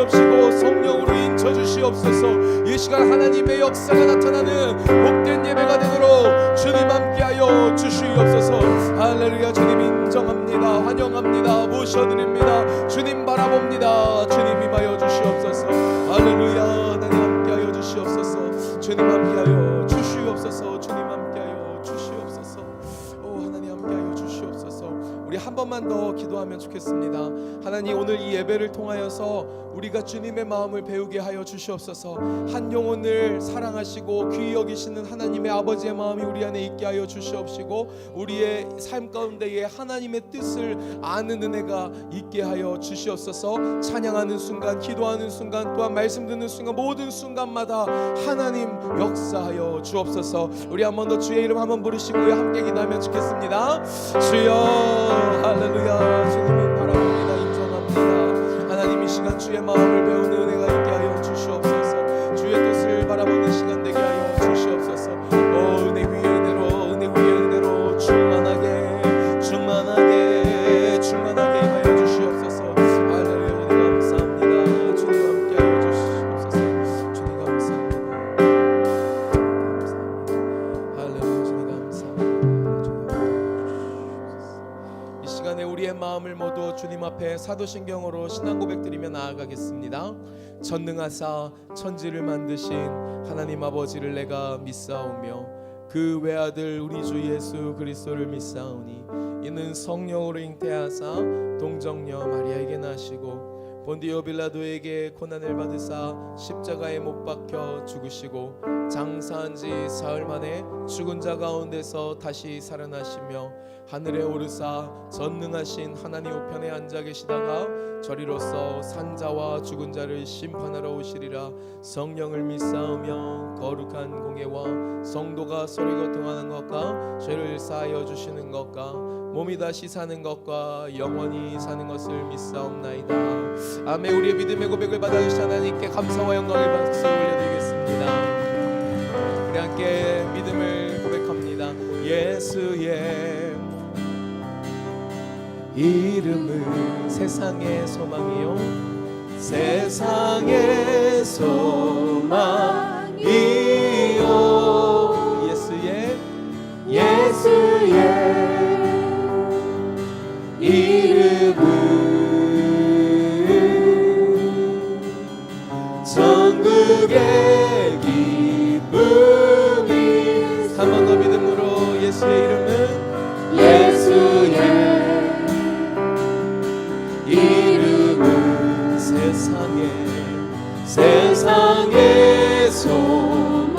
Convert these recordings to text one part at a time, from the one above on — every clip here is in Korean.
주시옵시고 성령으로 인쳐 주시옵소서. 이 시간 하나님의 역사가 나타나는 복된 예배가 되도록 주님 함께하여 주시옵소서. 할렐루야. 주님 인정합니다. 환영합니다. 모셔드립니다. 주님 바라봅니다. 주님 임하여 주시옵소서. 할렐루야. 하나님 함께하여 주시옵소서. 주님 함께하여 주시옵소서. 주님 함께하여 주시옵소서. 오 하나님 함께하여 주시옵소서. 우리 한 번만 더 기도하면 좋겠습니다. 하나님 오늘 이 예배를 통하여서 우리가 주님의 마음을 배우게 하여 주시옵소서. 한 영혼을 사랑하시고 귀히 여기시는 하나님의 아버지의 마음이 우리 안에 있게 하여 주시옵시고 우리의 삶 가운데에 하나님의 뜻을 아는 은혜가 있게 하여 주시옵소서. 찬양하는 순간, 기도하는 순간, 또한 말씀 듣는 순간, 모든 순간마다 하나님 역사하여 주옵소서. 우리 한 번 더 주의 이름 한번 부르시고요, 함께 기도하면 좋겠습니다. 주여 할렐루야. 주님을 바라봅니다. 인정합니다. 하나님 이 시간 주의 마음을 배우는 은혜가 있게 하여 주시옵소서. 주의 뜻을 바라보는 시간 되게 하여 주시옵소서. 은혜 위에 은혜로, 은혜 위에 은혜로 충만하게 충만하게 충만하게 임하여 주시옵소서. 할렐루야. 주님 감사합니다. 주님 함께 하여 주시옵소서. 주님 감사합니다. 할렐루야. 주님 감사합니다. 이 시간에 우리의 마음을 모두 주님 앞에 사도신경으로 신앙 고백드리며 나아가겠습니다. 전능하사 천지를 만드신 하나님 아버지를 내가 믿사오며 그 외아들 우리 주 예수 그리스도를 믿사오니 이는 성령으로 잉태하사 동정녀 마리아에게 나시고 본디오 빌라도에게 고난을 받으사 십자가에 못 박혀 죽으시고 장사한 지 사흘 만에 죽은 자 가운데서 다시 살아나시며 하늘에 오르사 전능하신 하나님 우편에 앉아 계시다가 저리로서 산자와 죽은 자를 심판하러 오시리라. 성령을 믿사오며 거룩한 공예와 성도가 서로 교통하는 것과 죄를 사하여 주시는 것과 몸이 다시 사는 것과 영원히 사는 것을 믿사옵나이다. 아멘. 우리의 믿음의 고백을 받아주신 하나님께 감사와 영광의 박수 올려드리겠습니다. 우리 함께 믿음을 고백합니다. 예수의 이름은 세상의 소망이요 세상의 소망이요 예수의 이름은 전국의 기쁨이. 한 번 더 믿음으로 예수의 이름은 이름은 세상의 소망이요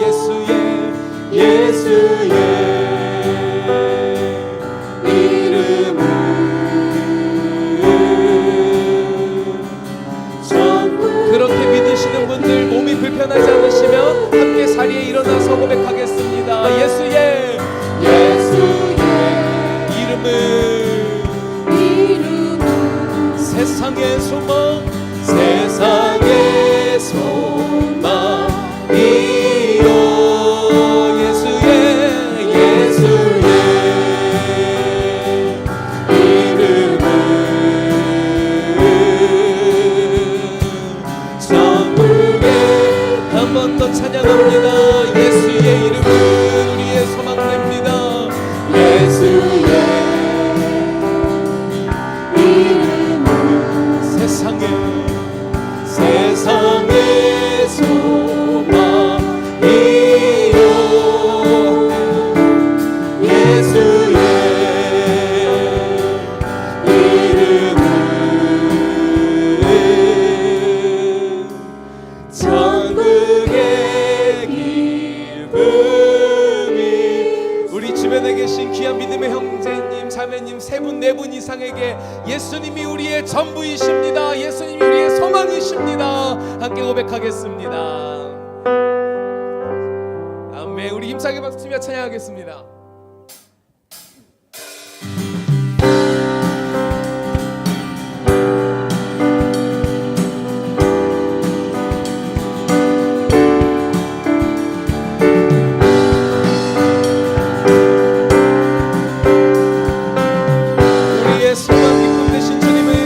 예수의 이름은 그렇게 믿으시는 분들 몸이 불편하지 않으시면 함께 자리에 일어나서 고백하겠습니다. 예수의 이름은 세상의 소망 소망이요 예수의 이름은 전국에. 한 번 더 찬양합니다. 예수의 이름은 우리의 소망됩니다. 예수의 이름은 세상의 소망이요 예수의 이름은 전국의 기쁨이. 우리 주변에 계신 귀한 믿음의 형제님 자매님 세 분 네 분 이상에게 예수님이 우리의 전부이십니다. 예수님이 우리의 소망이십니다. 함께 고백하겠습니다. 아멘. 우리 힘차게 박수치며 찬양하겠습니다. 우리의 소망 기쁨 되신 주님을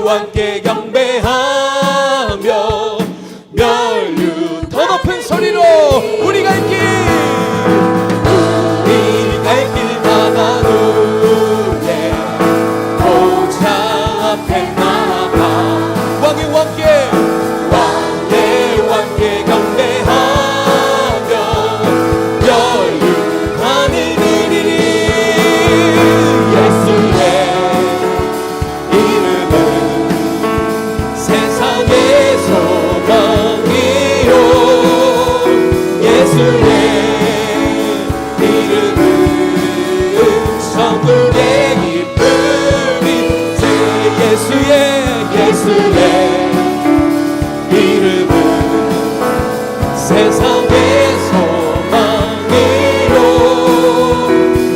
왕과 함께 경배하며 멸류 더 높은 소리로 우리 갈 길 마다 누에 보좌 앞에 나가 왕의 왕께 경배하며 멸류관을 드리리 예수의 이름은 세상의 소망이요 예수의 이름은 천국의 기쁨이 예수의 이름은 세상의 소망이요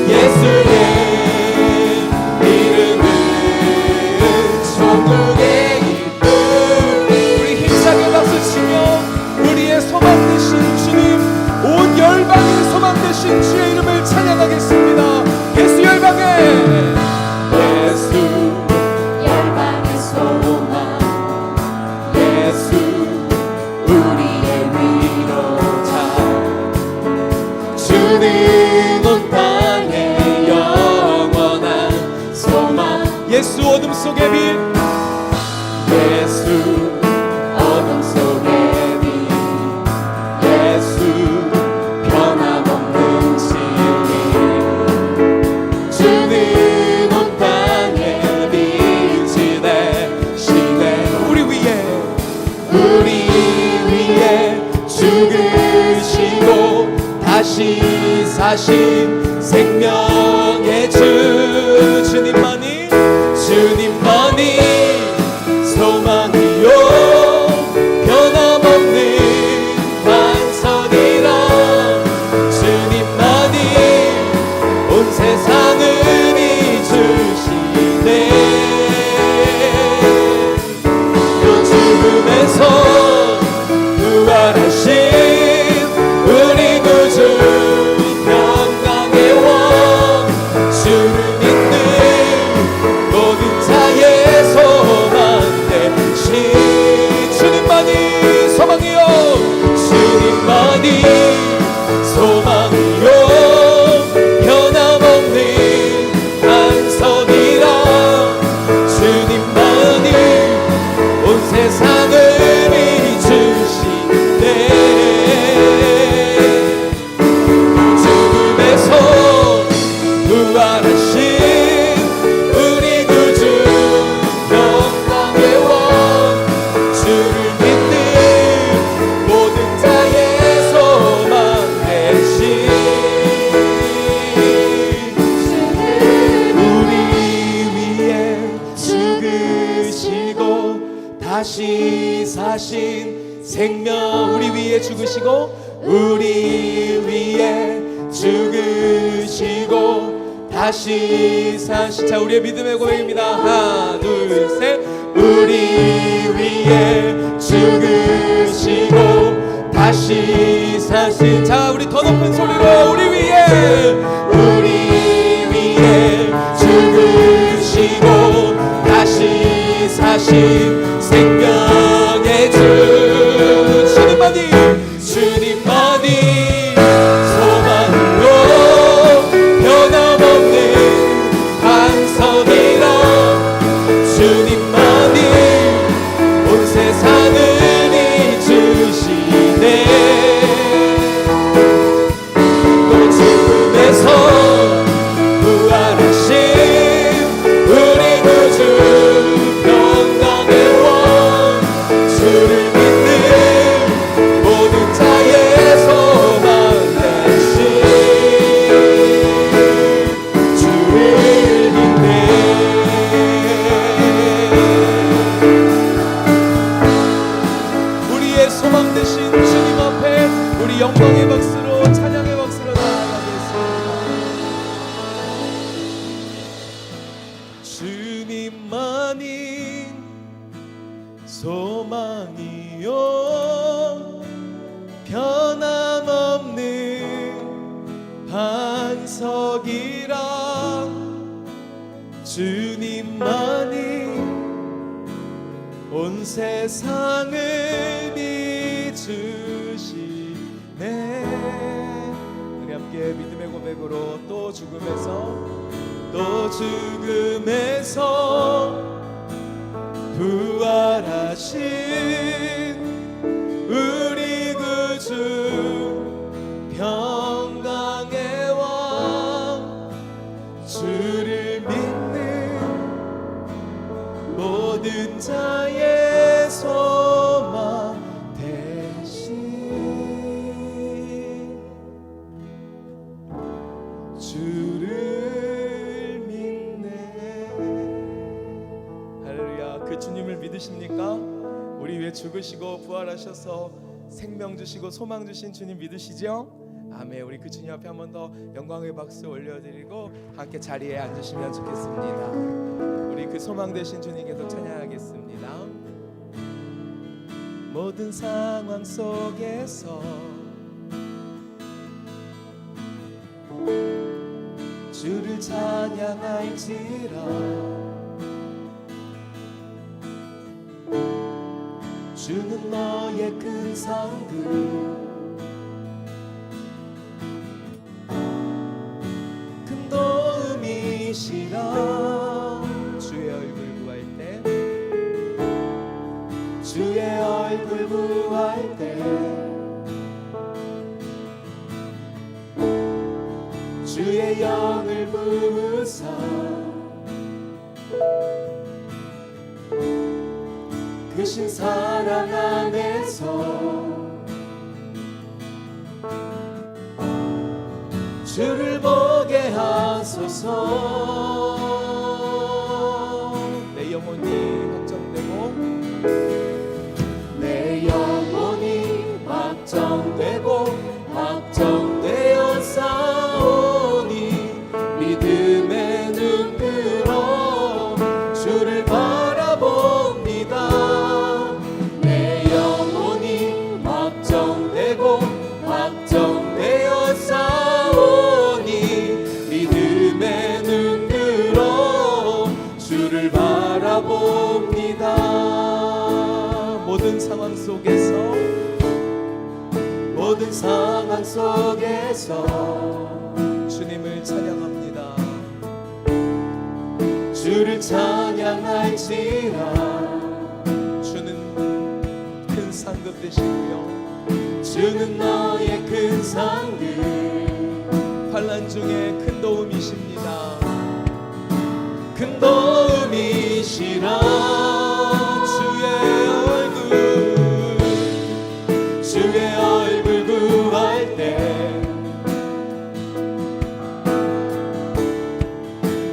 예수의 이름은 천국의 기쁨 우리 힘차게 박수치며 우리의 소망 되신 주님 온 열방의 소망 되신 주의 이름을 찬양하겠습니다. 예수 열방의 소망 예수 우리의 위로자 주는 온 땅의 영원한 소망 예수 어둠 속의 빛 예수 어둠 속의 빛 예수 변함없는 진리 주는 온 땅의 빛이 되시네 우리 위에 죽으시고 다시 사신 생명의 주님만이 소망이요 변함없는 반석이라 주님만이 온 세상을 이주시네 그 죽음에서 부활하신 우리 구주 평강의 왕 주를 믿는 모든 자의 소망 되신 주님만이 소망이요 변함없는 반석이라 주님만이 온 세상을 이주시네 죽음에서 부활하신 우리 구주 영광의 왕 주를 믿는 모든 자의 소망 되신 우리 위에 죽으시고 다시 사신 생명 우리 위에 죽으시고 다시 사신 자 우리의 믿음의 고백입니다. 하나 둘 셋 우리 위에 죽으시고 다시 사신 자 우리 더 높은 소리로 우리 위에 죽으시고 다시 사신 생명의 주님만이 소망으로 변함없는 반석이라 주님만이 온 세상을 이주시네 또 죽음에서 부활하신 우리 구주 평강의 왕 주를 믿는 모든 자의 소망 되신 주를 믿네 우리의 소망 되신 주님 앞에 우리 영광의 박수로 찬양의 박수로 나아가겠습니다. 주님만이 소망이요 변함없는 반석이라 주님만이 온 세상을 비추시네. 우리 함께 믿음의 고백으로 또 죽음에서 부활하신 우리 구주 평강의 왕, 주를 믿는 모든 자의 소망 대신 주를 믿네. 할렐루야. 그 주님을 믿으십니까? 우리 위해 죽으시고 부활하셔서 생명 주시고 소망 주신 주님 믿으시죠? 아멘. 우리 그 주님 앞에 한 번 더 영광의 박수 올려드리고 함께 자리에 앉으시면 좋겠습니다. 우리 그 소망 되신 주님 계속 찬양하겠습니다. 모든 상황 속에서 주를 찬양할지라. 주는 너의 큰 상급, 큰 도움이시라. 주의 얼굴 구할 때, 주의 얼굴 구할 때, 주의 영을 부으사 크신 사랑 안에서 주를 보게 하소서. 내 영혼이 확정되고, 내 영혼이 확정되고 확정되어 싸우니 믿음의 눈으로 주를 바라봅니다. 내 영혼이 확정되고 확정되어 싸우니 믿음의 눈으로 주를 바라봅니다. 모든 상황 속에서, 모든 상황 속에서 주님을 찬양합니다. 주를 찬양할지라. 주는 큰 상급 되시고요, 주는 너의 큰 상급, 환난 중에 큰 도움이십니다. 큰 도움이시라. 주의 얼굴 구할 때,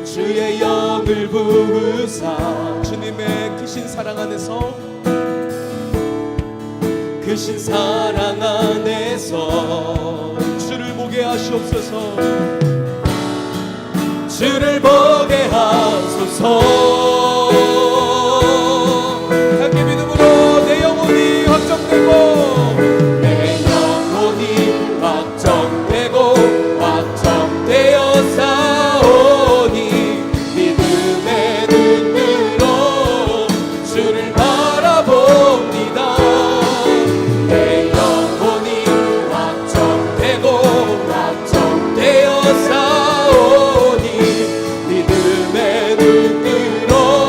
주의 영을 부으사 주님의 크신 사랑 안에서, 크신 사랑 안에서 주를 보게 하시옵소서. 주를 보게 하소서. 함께 믿음으로 내 영혼이 확정되고, 눈으로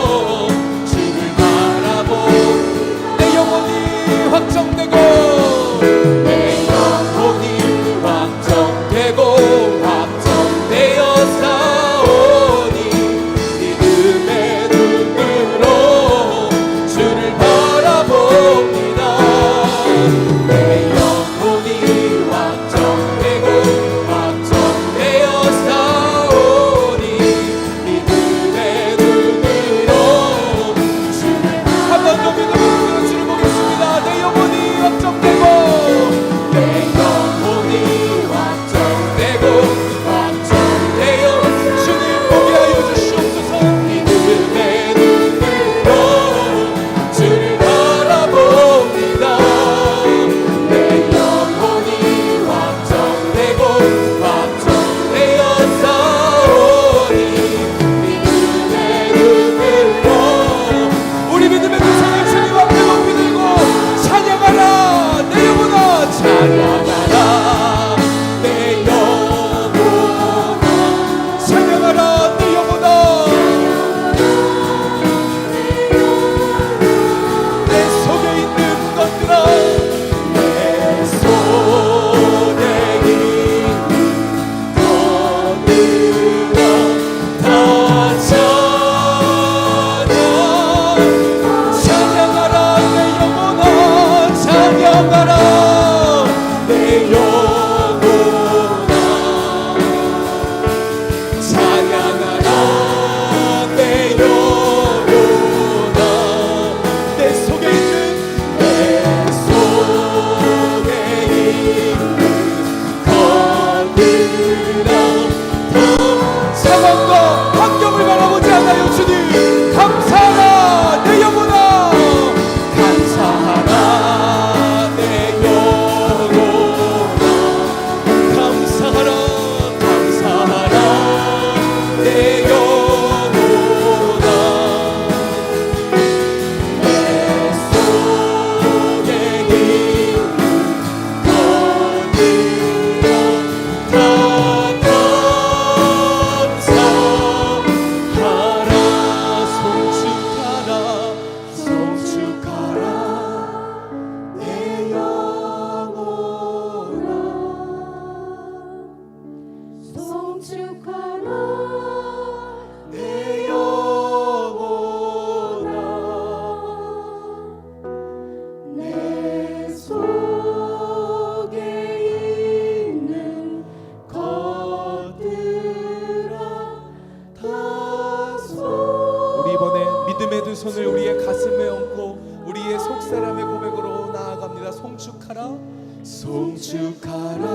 내려놓고 우리의 속사람의 고백으로 나아갑니다. 송축하라, 송축하라,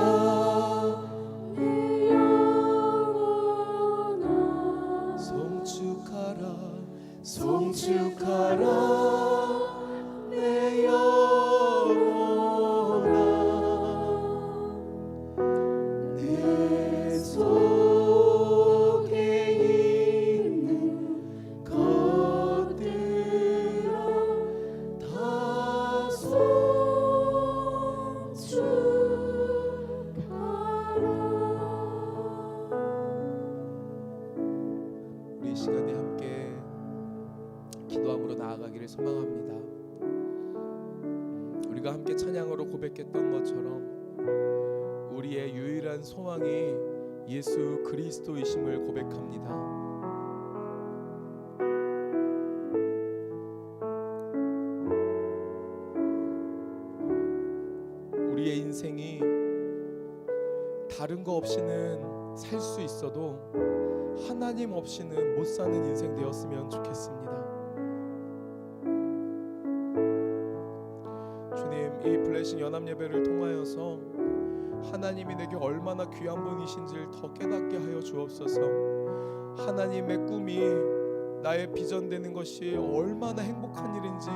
송축하라, 송축하라 내 영혼아. 내 속에 있는 것들아 다 송축하라. 우리 이 시간에 함께 기도함으로 나아가기를 소망합니다. 우리가 함께 찬양으로 고백했던 것처럼 우리의 유일한 소망이 예수 그리스도이심을 고백합니다. 우리의 인생이 다른 거 없이는 살 수 있어도 하나님 없이는 못 사는 인생 되었으면 좋겠습니다. 주님, 이 블레싱 연합 예배를 통하여서 하나님이 내게 얼마나 귀한 분이신지를 더 깨닫게 하여 주옵소서. 하나님의 꿈이 나의 비전되는 것이 얼마나 행복한 일인지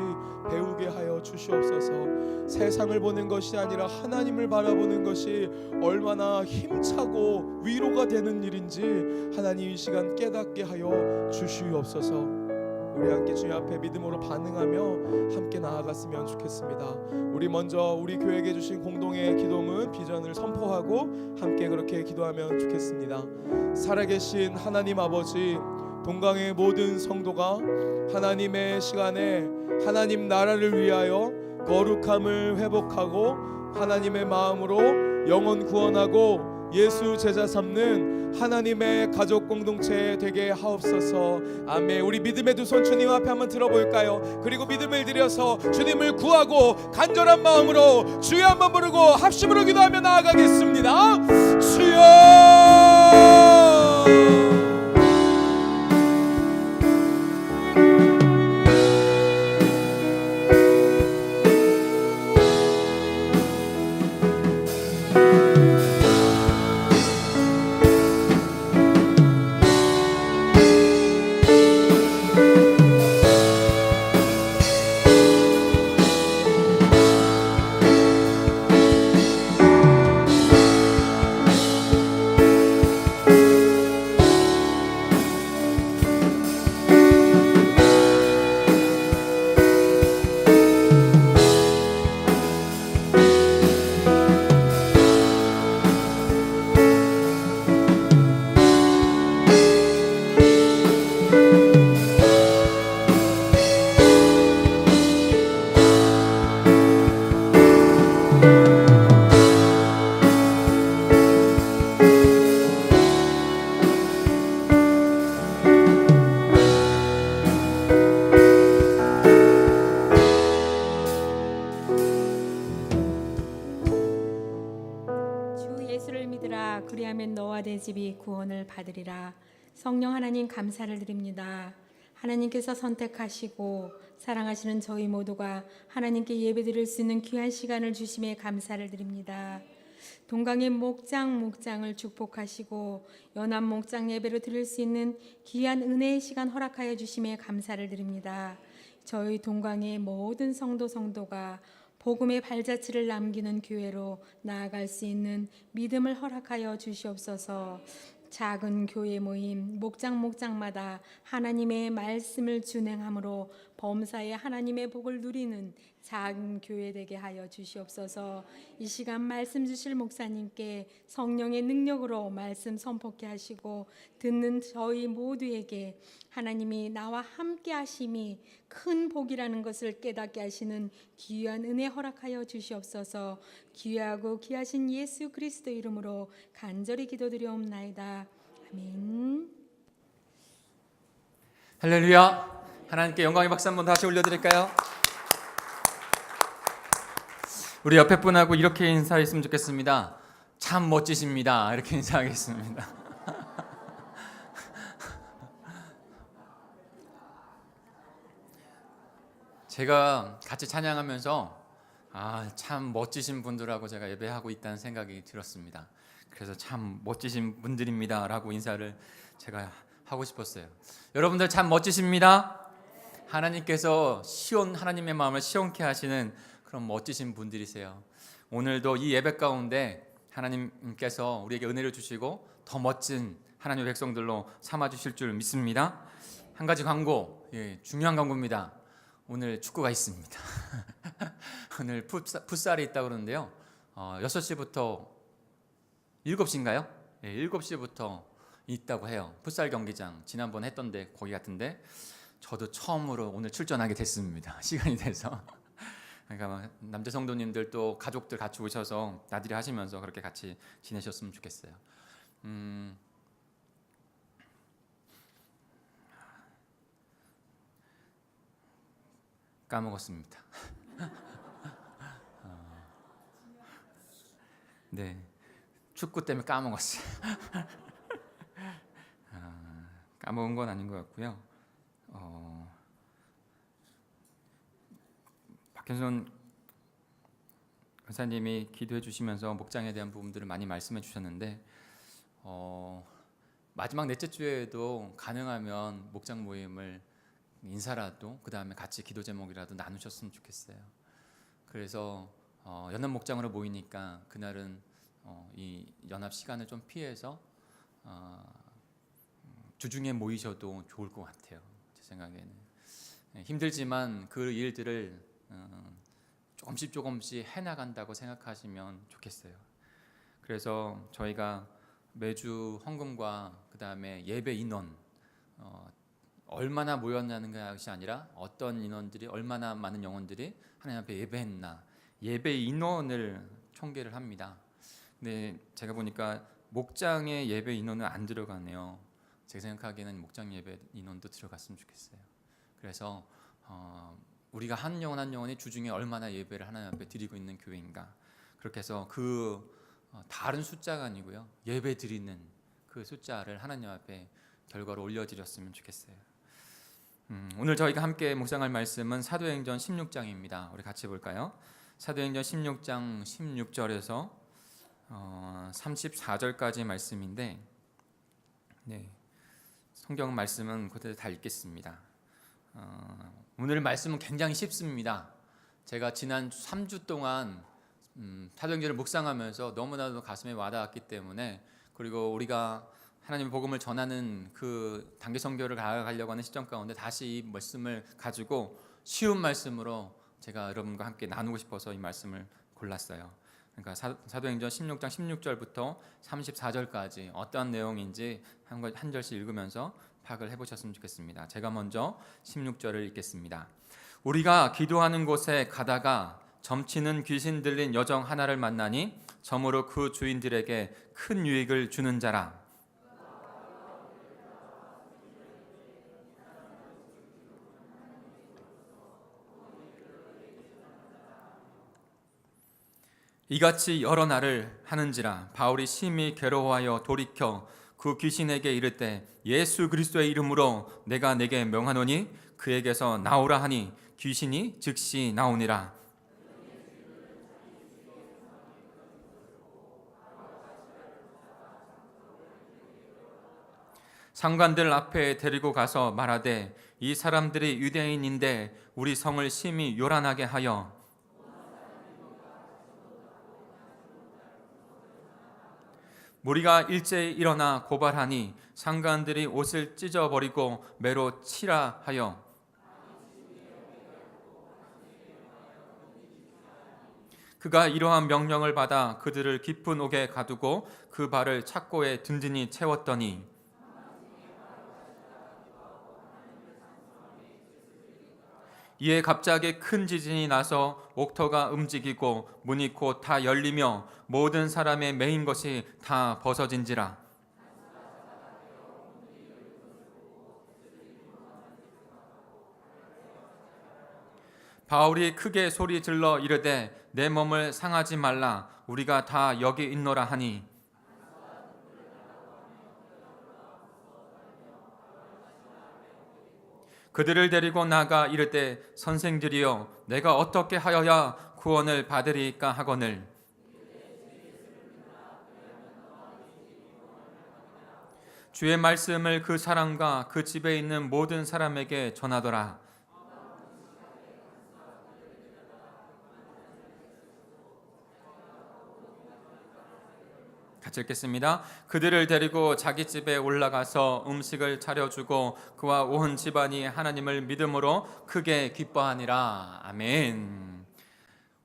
배우게 하여 주시옵소서. 세상을 보는 것이 아니라 하나님을 바라보는 것이 얼마나 힘차고 위로가 되는 일인지 하나님 이 시간 깨닫게 하여 주시옵소서. 우리 함께 주님 앞에 믿음으로 반응하며 함께 나아갔으면 좋겠습니다. 우리 먼저 우리 교회에게 주신 공동의 기도문 비전을 선포하고 함께 그렇게 기도하면 좋겠습니다. 살아계신 하나님 아버지, 동강의 모든 성도가 하나님의 시간에 하나님 나라를 위하여 거룩함을 회복하고 하나님의 마음으로 영혼 구원하고 예수 제자 삼는 하나님의 가족 공동체 되게 하옵소서. 아멘. 우리 믿음의 두 손 주님 앞에 한번 들어볼까요? 그리고 믿음을 들여서 주님을 구하고 간절한 마음으로 주여 한번 부르고 합심으로 기도하며 나아가겠습니다. 주여. 그리하면 너와 내 집이 구원을 받으리라. 성령 하나님 감사를 드립니다. 하나님께서 선택하시고 사랑하시는 저희 모두가 하나님께 예배드릴 수 있는 귀한 시간을 주심에 감사를 드립니다. 동강의 목장을 축복하시고 연합 목장 예배를 드릴 수 있는 귀한 은혜의 시간 허락하여 주심에 감사를 드립니다. 저희 동강의 모든 성도가 복음의 발자취를 남기는 교회로 나아갈 수 있는 믿음을 허락하여 주시옵소서. 작은 교회 모임 목장마다 하나님의 말씀을 준행함으로 범사에 하나님의 복을 누리는 작은 교회 되게 하여 주시옵소서. 이 시간 말씀 주실 목사님께 성령의 능력으로 말씀 선포케 하시고 듣는 저희 모두에게 하나님이 나와 함께 하심이 큰 복이라는 것을 깨닫게 하시는 귀한 은혜 허락하여 주시옵소서. 귀하고 귀하신 예수 그리스도 이름으로 간절히 기도드리옵나이다. 아멘. 할렐루야. 하나님께 영광의 박수 한번 다시 올려드릴까요? 우리 옆에 분하고 이렇게 인사했으면 좋겠습니다. 참 멋지십니다. 이렇게 인사하겠습니다. 제가 같이 찬양하면서 참 멋지신 분들하고 제가 예배하고 있다는 생각이 들었습니다. 그래서 참 멋지신 분들입니다라고 인사를 제가 하고 싶었어요. 여러분들 참 멋지십니다. 하나님께서 하나님의 마음을 시원케 하시는 그런 멋지신 분들이세요. 오늘도 이 예배 가운데 하나님께서 우리에게 은혜를 주시고 더 멋진 하나님의 백성들로 삼아 주실 줄 믿습니다. 한 가지 광고, 중요한 광고입니다. 오늘 축구가 있습니다. 오늘 풋살이 있다고 그러는데요. 6시부터 7시인가요? 7시부터 있다고 해요. 풋살 경기장 지난번 했던데 거기 같은데 저도 처음으로 오늘 출전하게 됐습니다. 시간이 돼서. 그러니까 남자 성도님들 또 가족들 같이 오셔서 나들이 하시면서 그렇게 같이 지내셨으면 좋겠어요. 까먹었습니다. 네, 축구 때문에 까먹었어요. 까먹은 건 아닌 것 같고요. 박현선 권사님이 기도해 주시면서 목장에 대한 부분들을 많이 말씀해 주셨는데 마지막 넷째 주에도 가능하면 목장 모임을 인사라도 그 다음에 같이 기도 제목이라도 나누셨으면 좋겠어요. 그래서 연합 목장으로 모이니까 그날은 이 연합 시간을 좀 피해서 주중에 모이셔도 좋을 것 같아요. 제 생각에는 힘들지만 그 일들을 조금씩 해나간다고 생각하시면 좋겠어요. 그래서 저희가 매주 헌금과 그 다음에 예배 인원 얼마나 모였냐는 것이 아니라 어떤 인원들이 얼마나 많은 영혼들이 하나님 앞에 예배했나 예배 인원을 총계를 합니다. 근데 제가 보니까 목장의 예배 인원은 안 들어가네요. 제가 생각하기에는 목장 예배 인원도 들어갔으면 좋겠어요. 그래서 우리가 한 영혼 한 영혼이 주중에 얼마나 예배를 하나님 앞에 드리고 있는 교회인가 그렇게 해서 그 다른 숫자가 아니고요 예배 드리는 그 숫자를 하나님 앞에 결과로 올려드렸으면 좋겠어요. 오늘 저희가 함께 묵상할 말씀은 사도행전 16장입니다. 우리 같이 볼까요? 사도행전 16장 16절에서 34절까지 말씀인데 성경 말씀은 그대로 다 읽겠습니다. 오늘 말씀은 굉장히 쉽습니다. 제가 지난 3주 동안 사도행전을 묵상하면서 너무나도 가슴에 와닿았기 때문에 그리고 우리가 하나님의 복음을 전하는 그 단기 선교를 가려고 하는 시점 가운데 다시 이 말씀을 가지고 쉬운 말씀으로 제가 여러분과 함께 나누고 싶어서 이 말씀을 골랐어요. 그러니까 사도행전 16장 16절부터 34절까지 어떤 내용인지 한 절씩 읽으면서 파악을 해보셨으면 좋겠습니다. 제가 먼저 16절을 읽겠습니다. 우리가 기도하는 곳에 가다가 점치는 귀신 들린 여정 하나를 만나니 점으로 그 주인들에게 큰 유익을 주는 자라. 이같이 여러 날을 하는지라 바울이 심히 괴로워하여 돌이켜 그 귀신에게 이르되 예수 그리스도의 이름으로 내가 내게 명하노니 그에게서 나오라 하니 귀신이 즉시 나오니라. 상관들 앞에 데리고 가서 말하되 이 사람들이 유대인인데 우리 성을 심히 요란하게 하여 무리가 일제히 일어나 고발하니 상관들이 옷을 찢어버리고 매로 치라 하여 그가 이러한 명령을 받아 그들을 깊은 옥에 가두고 그 발을 착고에 든든히 채웠더니 이에 갑자기 큰 지진이 나서 옥터가 움직이고 문이 곧 다 열리며 모든 사람의 매인 것이 다 벗어진지라. 바울이 크게 소리 질러 이르되 내 몸을 상하지 말라 우리가 다 여기 있노라 하니 그들을 데리고 나가 이를 때 선생들이여 내가 어떻게 하여야 구원을 받으리까 하거늘 주의 말씀을 그 사람과 그 집에 있는 모든 사람에게 전하더라. 같이 읽겠습니다. 그들을 데리고 자기 집에 올라가서 음식을 차려주고 그와 온 집안이 하나님을 믿음으로 크게 기뻐하니라. 아멘.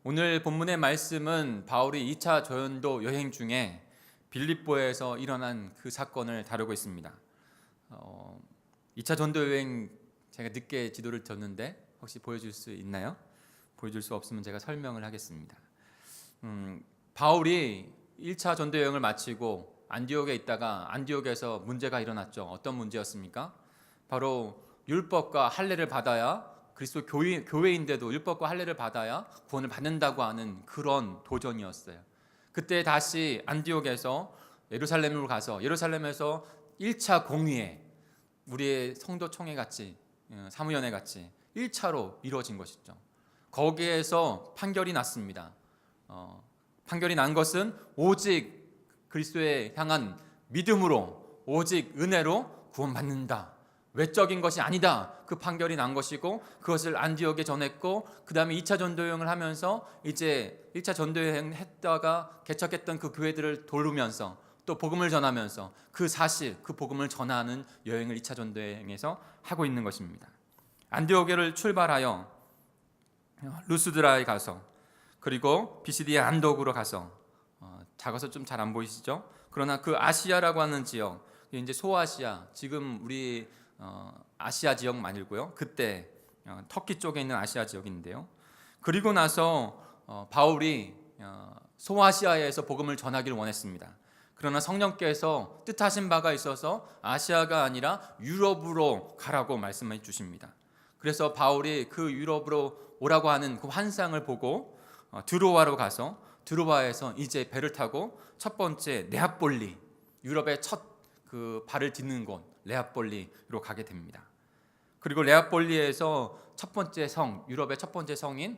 오늘 본문의 말씀은 바울이 2차 전도 여행 중에 빌립보에서 일어난 그 사건을 다루고 있습니다. 2차 전도 여행 제가 늦게 지도를 줬는데 혹시 보여줄 수 있나요? 보여줄 수 없으면 제가 설명을 하겠습니다. 바울이 1차 전도 여행을 마치고 안디옥에 있다가 안디옥에서 문제가 일어났죠. 어떤 문제였습니까? 바로 율법과 할례를 받아야 그리스도 교회인데도 율법과 할례를 받아야 구원을 받는다고 하는 그런 도전이었어요. 그때 다시 안디옥에서 예루살렘으로 가서 예루살렘에서 1차 공의회 우리의 성도 총회 같이 사무연회 같이 1차로 이루어진 것이죠. 거기에서 판결이 났습니다. 판결이 난 것은 오직 그리스도에 향한 믿음으로 오직 은혜로 구원받는다. 외적인 것이 아니다. 그 판결이 난 것이고 그것을 안디옥에 전했고 그 다음에 2차 전도여행을 하면서 이제 1차 전도여행 했다가 개척했던 그 교회들을 돌으면서 또 복음을 전하면서 그 사실, 그 복음을 전하는 여행을 2차 전도여행에서 하고 있는 것입니다. 안디옥을 출발하여 루스드라에 가서 그리고 비시디의 안독으로 가서 작아서 좀 잘 안 보이시죠? 그러나 그 아시아라고 하는 지역, 이제 소아시아, 지금 우리 아시아 지역 말고요. 그때 터키 쪽에 있는 아시아 지역인데요. 그리고 나서 바울이 소아시아에서 복음을 전하기를 원했습니다. 그러나 성령께서 뜻하신 바가 있어서 아시아가 아니라 유럽으로 가라고 말씀해 주십니다. 그래서 바울이 그 유럽으로 오라고 하는 그 환상을 보고 드로아로 가서 드로아에서 이제 배를 타고 첫 번째 네아폴리, 유럽의 첫 그 발을 딛는 곳 네아폴리로 가게 됩니다. 그리고 네아폴리에서 첫 번째 성, 유럽의 첫 번째 성인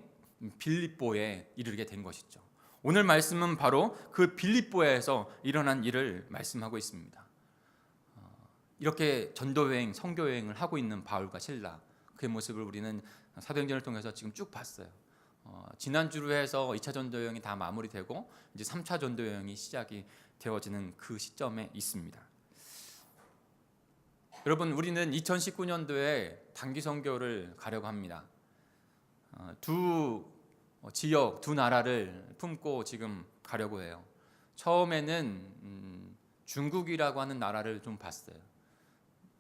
빌립보에 이르게 된 것이죠. 오늘 말씀은 바로 그 빌립보에서 일어난 일을 말씀하고 있습니다. 이렇게 전도여행, 선교여행을 하고 있는 바울과 실라, 그의 모습을 우리는 사도행전을 통해서 지금 쭉 봤어요. 지난주로 해서 2차 전도여행이 다 마무리되고 이제 3차 전도여행이 시작이 되어지는 그 시점에 있습니다. 여러분, 우리는 2019년도에 단기 선교를 가려고 합니다. 두 지역, 두 나라를 품고 지금 가려고 해요. 처음에는 중국이라고 하는 나라를 좀 봤어요.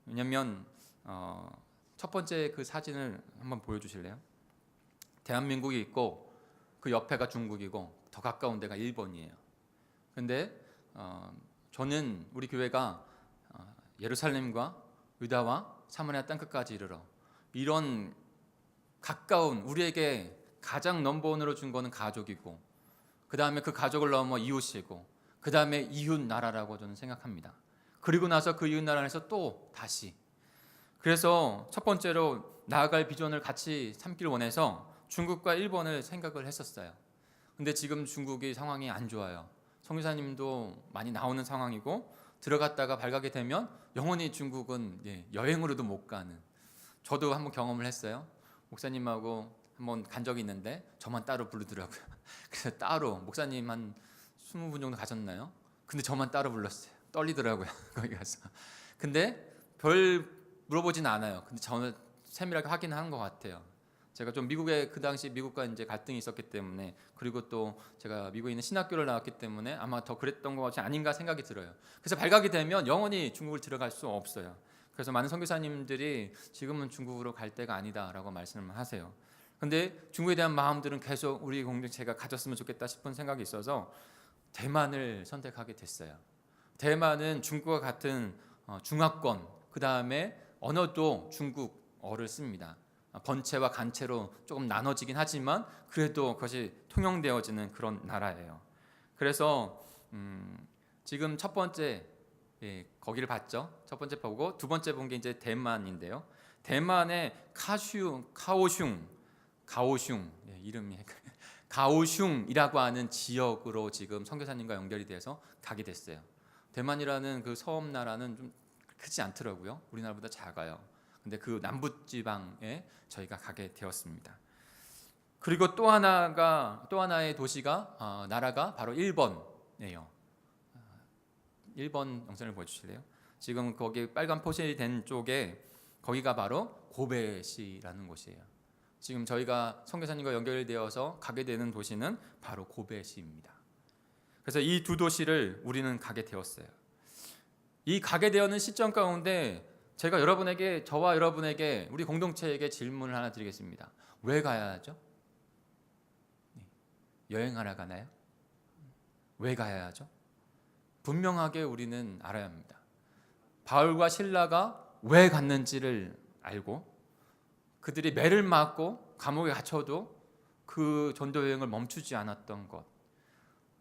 왜냐하면 첫 번째 그 사진을 한번 보여주실래요? 대한민국이 있고 그 옆에가 중국이고 더 가까운 데가 일본이에요. 근데 저는 우리 교회가 예루살렘과 유다와 사마리아 땅끝까지 이르러 이런 가까운 우리에게 가장 넘버원으로 준 거는 가족이고 그 다음에 그 가족을 넘어 이웃이고 그 다음에 이웃 나라라고 저는 생각합니다. 그리고 나서 그 이웃 나라에서 또 다시 그래서 첫 번째로 나아갈 비전을 같이 삼기를 원해서 중국과 일본을 생각을 했었어요. 근데 지금 중국이 상황이 안 좋아요. 선교사님도 많이 나오는 상황이고 들어갔다가 발각이 되면 영원히 중국은 여행으로도 못 가는. 저도 한번 경험을 했어요. 목사님하고 한번 간 적이 있는데 저만 따로 부르더라고요. 그래서 따로 목사님 한 20분 정도 가셨나요? 근데 저만 따로 불렀어요. 떨리더라고요. 거기 가서. 근데 별 물어보진 않아요. 근데 저는 세밀하게 확인한 것 같아요. 제가 좀 미국에 그 당시 미국과 이제 갈등이 있었기 때문에 그리고 또 제가 미국에 있는 신학교를 나왔기 때문에 아마 더 그랬던 것이 아닌가 생각이 들어요. 그래서 발각이 되면 영원히 중국을 들어갈 수 없어요. 그래서 많은 선교사님들이 지금은 중국으로 갈 때가 아니다라고 말씀을 하세요. 근데 중국에 대한 마음들은 계속 우리 공동체가 가졌으면 좋겠다 싶은 생각이 있어서 대만을 선택하게 됐어요. 대만은 중국과 같은 중화권, 그 다음에 언어도 중국어를 씁니다. 번체와 간체로 조금 나눠지긴 하지만 그래도 그것이 통용되어지는 그런 나라예요. 그래서 지금 첫 번째 거기를 봤죠. 첫 번째 보고 두 번째 본 게 이제 대만인데요. 대만의 가오슝 이름이 가오슝이라고 하는 지역으로 지금 선교사님과 연결이 돼서 가게 됐어요. 대만이라는 그 섬 나라는 좀 크지 않더라고요. 우리나라보다 작아요. 근데 그 남부 지방에 저희가 가게 되었습니다. 그리고 또 하나의 도시가 나라가 바로 일본이에요. 1번 영상을 보여주실래요? 지금 거기 빨간 표시이 된 쪽에 거기가 바로 고베시라는 곳이에요. 지금 저희가 선교사님과 연결되어서 가게 되는 도시는 바로 고베시입니다. 그래서 이 두 도시를 우리는 가게 되었어요. 이 가게 되었는 시점 가운데 제가 저와 여러분에게 우리 공동체에게 질문을 하나 드리겠습니다. 왜 가야 하죠? 여행하러 가나요? 왜 가야 하죠? 분명하게 우리는 알아야 합니다. 바울과 실라가 왜 갔는지를 알고 그들이 매를 맞고 감옥에 갇혀도 그 전도 여행을 멈추지 않았던 것,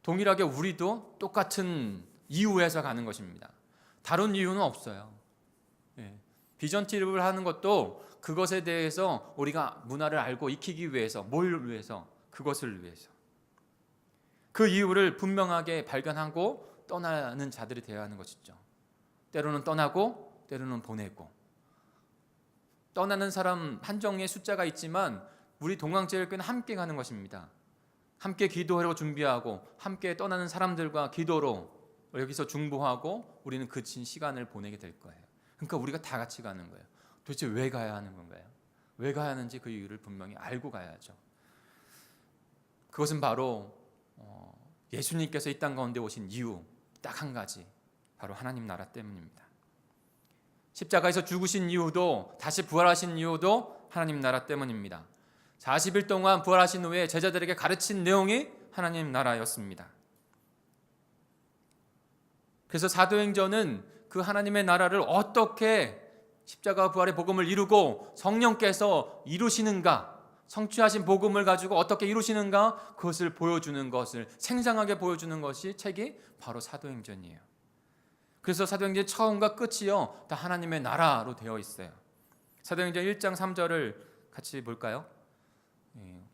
동일하게 우리도 똑같은 이유에서 가는 것입니다. 다른 이유는 없어요. 비전 트립을 하는 것도 그것에 대해서 우리가 문화를 알고 익히기 위해서, 뭘 위해서? 그것을 위해서. 그 이유를 분명하게 발견하고 떠나는 자들이 되어야 하는 것이죠. 때로는 떠나고 때로는 보내고, 떠나는 사람 한정의 숫자가 있지만 우리 동강제일교회는 함께 가는 것입니다. 함께 기도하러 준비하고 함께 떠나는 사람들과 기도로 여기서 중보하고 우리는 그친 시간을 보내게 될 거예요. 그러니까 우리가 다 같이 가는 거예요. 도대체 왜 가야 하는 건가요? 왜 가야 하는지 그 이유를 분명히 알고 가야죠. 그것은 바로 예수님께서 이 땅 가운데 오신 이유 딱 한 가지, 바로 하나님 나라 때문입니다. 십자가에서 죽으신 이유도, 다시 부활하신 이유도 하나님 나라 때문입니다. 40일 동안 부활하신 후에 제자들에게 가르친 내용이 하나님 나라였습니다. 그래서 사도행전은 그 하나님의 나라를 어떻게 십자가 부활의 복음을 이루고 성령께서 이루시는가, 성취하신 복음을 가지고 어떻게 이루시는가, 그것을 보여주는 것을 생생하게 보여주는 것이 책이 바로 사도행전이에요. 그래서 사도행전 처음과 끝이요 다 하나님의 나라로 되어 있어요. 사도행전 1장 3절을 같이 볼까요?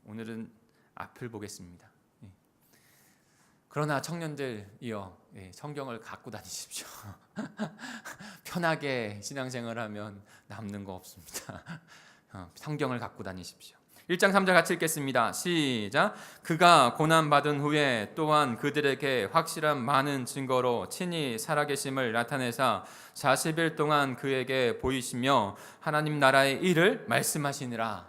오늘은 앞을 보겠습니다. 그러나 청년들이여, 성경을 갖고 다니십시오. 편하게 신앙생활하면 남는 거 없습니다. 성경을 갖고 다니십시오. 1장 3절 같이 읽겠습니다. 시작. 그가 고난받은 후에 또한 그들에게 확실한 많은 증거로 친히 살아계심을 나타내사 40일 동안 그에게 보이시며 하나님 나라의 일을 말씀하시니라.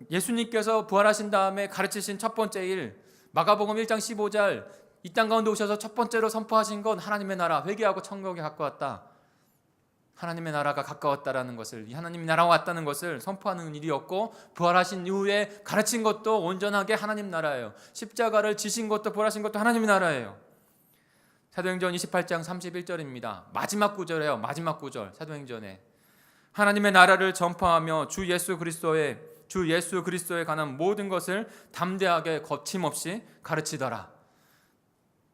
예수님께서 부활하신 다음에 가르치신 첫 번째 일, 마가복음 1장 15절, 이 땅 가운데 오셔서 첫 번째로 선포하신 건 하나님의 나라, 회개하고 천국에 가까웠다, 하나님의 나라가 가까웠다라는 것을, 이 하나님의 나라가 왔다는 것을 선포하는 일이었고, 부활하신 이후에 가르친 것도 온전하게 하나님 나라예요. 십자가를 지신 것도 부활하신 것도 하나님의 나라예요. 사도행전 28장 31절입니다. 마지막 구절이에요. 마지막 구절, 사도행전에 하나님의 나라를 전파하며 주 예수 그리스도에 관한 모든 것을 담대하게 거침없이 가르치더라.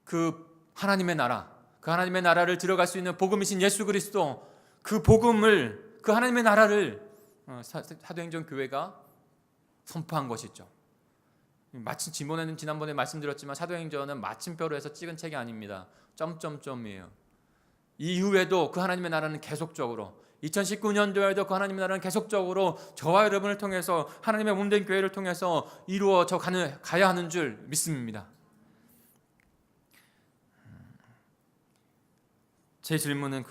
그 하나님의 나라를 들어갈 수 있는 복음이신 예수 그리스도, 그 복음을, 그 하나님의 나라를 사도행전 교회가 선포한 것이죠. 마침 지난번에 말씀드렸지만 사도행전은 마침표로 해서 찍은 책이 아닙니다. 점점점이에요. 이후에도 그 하나님의 나라는 계속적으로, 2019년도에도 그 하나님의 나라는 계속적으로 저와 여러분을 통해서, 하나님의 몸된 교회를 통해서 이루어져 가야 하는 줄 믿습니다. 제 질문은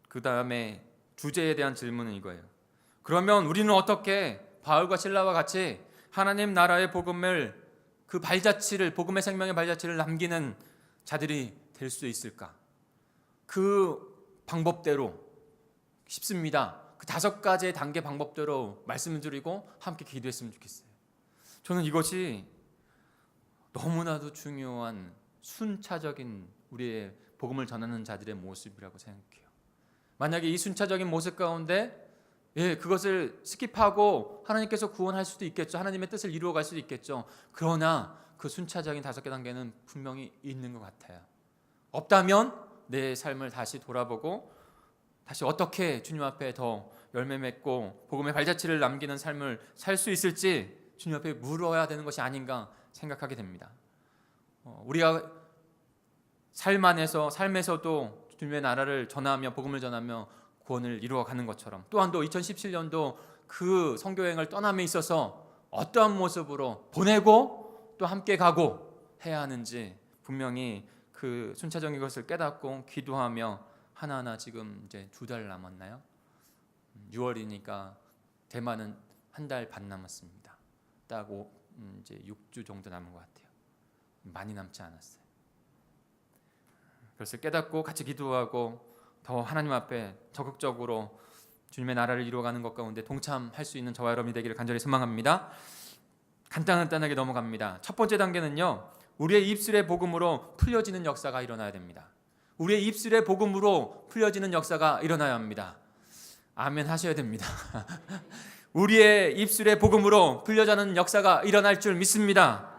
그 다음에 주제에 대한 질문은 이거예요. 그러면 우리는 어떻게 바울과 실라와 같이 하나님 나라의 복음을, 그 발자취를, 복음의 생명의 발자취를 남기는 자들이 될 수 있을까? 그 방법대로, 쉽습니다. 그 5가지의 단계 방법대로 말씀을 드리고 함께 기도했으면 좋겠어요. 저는 이것이 너무나도 중요한 순차적인 우리의 복음을 전하는 자들의 모습이라고 생각해요. 만약에 이 순차적인 모습 가운데 그것을 스킵하고 하나님께서 구원할 수도 있겠죠. 하나님의 뜻을 이루어갈 수도 있겠죠. 그러나 그 순차적인 5개 단계는 분명히 있는 것 같아요. 없다면 내 삶을 다시 돌아보고 다시 어떻게 주님 앞에 더 열매 맺고 복음의 발자취를 남기는 삶을 살 수 있을지 주님 앞에 물어야 되는 것이 아닌가 생각하게 됩니다. 우리가 삶에서도 주님의 나라를 전하며 복음을 전하며 구원을 이루어가는 것처럼, 또한 또 2017년도 그 선교여행을 떠남에 있어서 어떠한 모습으로 보내고 또 함께 가고 해야 하는지 분명히 그 순차적인 것을 깨닫고 기도하며 하나하나 지금 이제 2달 남았나요? 6월이니까 대만은 1달 반 남았습니다. 딱 이제 6주 정도 남은 것 같아요. 많이 남지 않았어요. 그것을 깨닫고 같이 기도하고 더 하나님 앞에 적극적으로 주님의 나라를 이루어가는 것 가운데 동참할 수 있는 저와 여러분이 되기를 간절히 소망합니다. 간단하게 넘어갑니다. 첫 번째 단계는요, 우리의 입술의 복음으로 풀려지는 역사가 일어나야 됩니다. 우리의 입술의 복음으로 풀려지는 역사가 일어나야 합니다. 아멘 하셔야 됩니다. 우리의 입술의 복음으로 풀려지는 역사가 일어날 줄 믿습니다.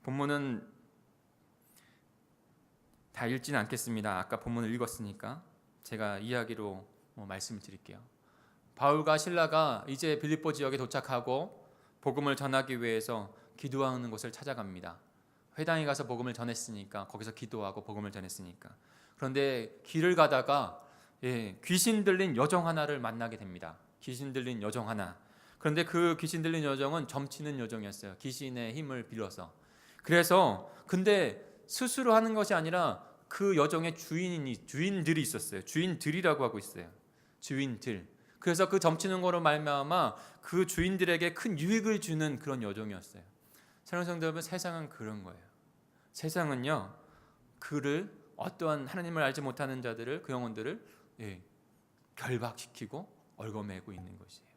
본문은 다 읽지는 않겠습니다. 아까 본문을 읽었으니까 제가 이야기로 말씀을 드릴게요. 바울과 실라가 이제 빌립보 지역에 도착하고 복음을 전하기 위해서 기도하는 곳을 찾아갑니다. 회당에 가서 복음을 전했으니까, 거기서 기도하고 복음을 전했으니까. 그런데 길을 가다가 귀신 들린 여정 하나를 만나게 됩니다. 귀신 들린 여정 하나. 그런데 그 귀신 들린 여정은 점치는 여정이었어요. 귀신의 힘을 빌어서. 그래서 근데 스스로 하는 것이 아니라 그 여정의 주인들이 있었어요. 주인들이라고 하고 있어요. 주인들. 그래서 그 점치는 거로 말미암아 그 주인들에게 큰 유익을 주는 그런 여정이었어요. 사랑하는 성도 여러분, 세상은 그런 거예요. 세상은요, 그를 어떠한 하나님을 알지 못하는 자들을, 그 영혼들을 결박시키고 얽어매고 있는 것이에요.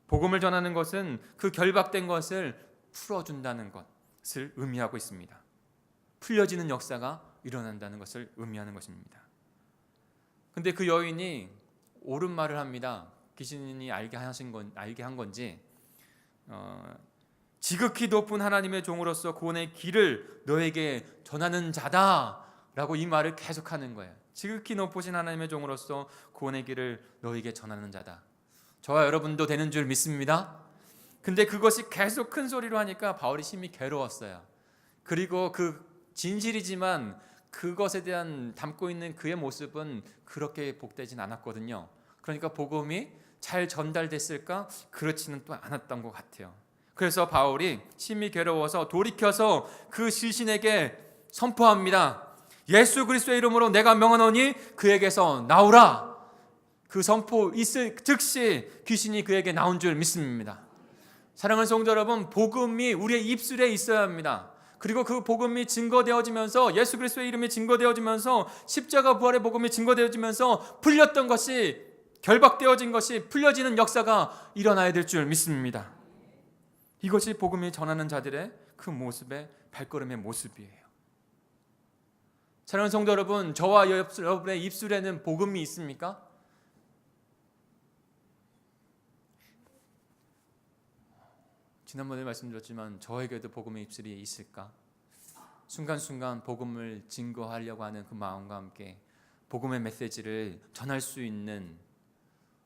복음을 전하는 것은 그 결박된 것을 풀어준다는 것을 의미하고 있습니다. 풀려지는 역사가 일어난다는 것을 의미하는 것입니다. 근데 그 여인이 옳은 말을 합니다. 귀신이 알게 한 건지, 지극히 높은 하나님의 종으로서 구원의 길을 너에게 전하는 자다라고 이 말을 계속하는 거예요. 지극히 높으신 하나님의 종으로서 구원의 길을 너에게 전하는 자다. 저와 여러분도 되는 줄 믿습니다. 근데 그것이 계속 큰 소리로 하니까 바울이 심히 괴로웠어요. 그리고 그 진실이지만 그것에 대한 담고 있는 그의 모습은 그렇게 복되진 않았거든요. 그러니까 복음이 잘 전달됐을까? 그렇지는 또 않았던 것 같아요. 그래서 바울이 심히 괴로워서 돌이켜서 그 시신에게 선포합니다. 예수 그리스도의 이름으로 내가 명하노니 그에게서 나오라. 그 선포 있을 즉시 귀신이 그에게 나온 줄 믿습니다. 사랑하는 성도 여러분, 복음이 우리의 입술에 있어야 합니다. 그리고 그 복음이 증거되어지면서, 예수 그리스도의 이름이 증거되어지면서, 십자가 부활의 복음이 증거되어지면서 풀렸던 것이, 결박되어진 것이 풀려지는 역사가 일어나야 될 줄 믿습니다. 이것이 복음이 전하는 자들의 그 모습의 발걸음의 모습이에요. 사랑하는 성도 여러분, 저와 여러분의 입술에는 복음이 있습니까? 지난번에 말씀드렸지만 저에게도 복음의 입술이 있을까? 순간순간 복음을 증거하려고 하는 그 마음과 함께 복음의 메시지를 전할 수 있는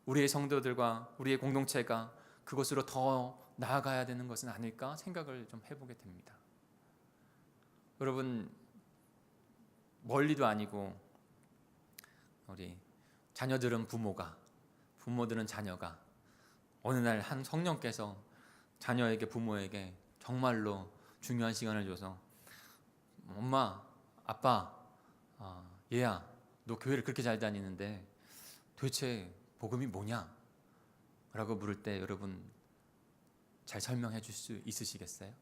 우리의 성도들과 우리의 공동체가 그것으로 더 나아가야 되는 것은 아닐까 생각을 좀 해보게 됩니다. 여러분, 멀리도 아니고 우리 자녀들은 부모들은 자녀가 어느 날 한 성령께서 자녀에게, 부모에게 정말로 중요한 시간을 줘서 엄마, 아빠, 얘야, 너 교회를 그렇게 잘 다니는데 도대체 복음이 뭐냐? 라고 물을 때 여러분 잘 설명해 줄 수 있으시겠어요?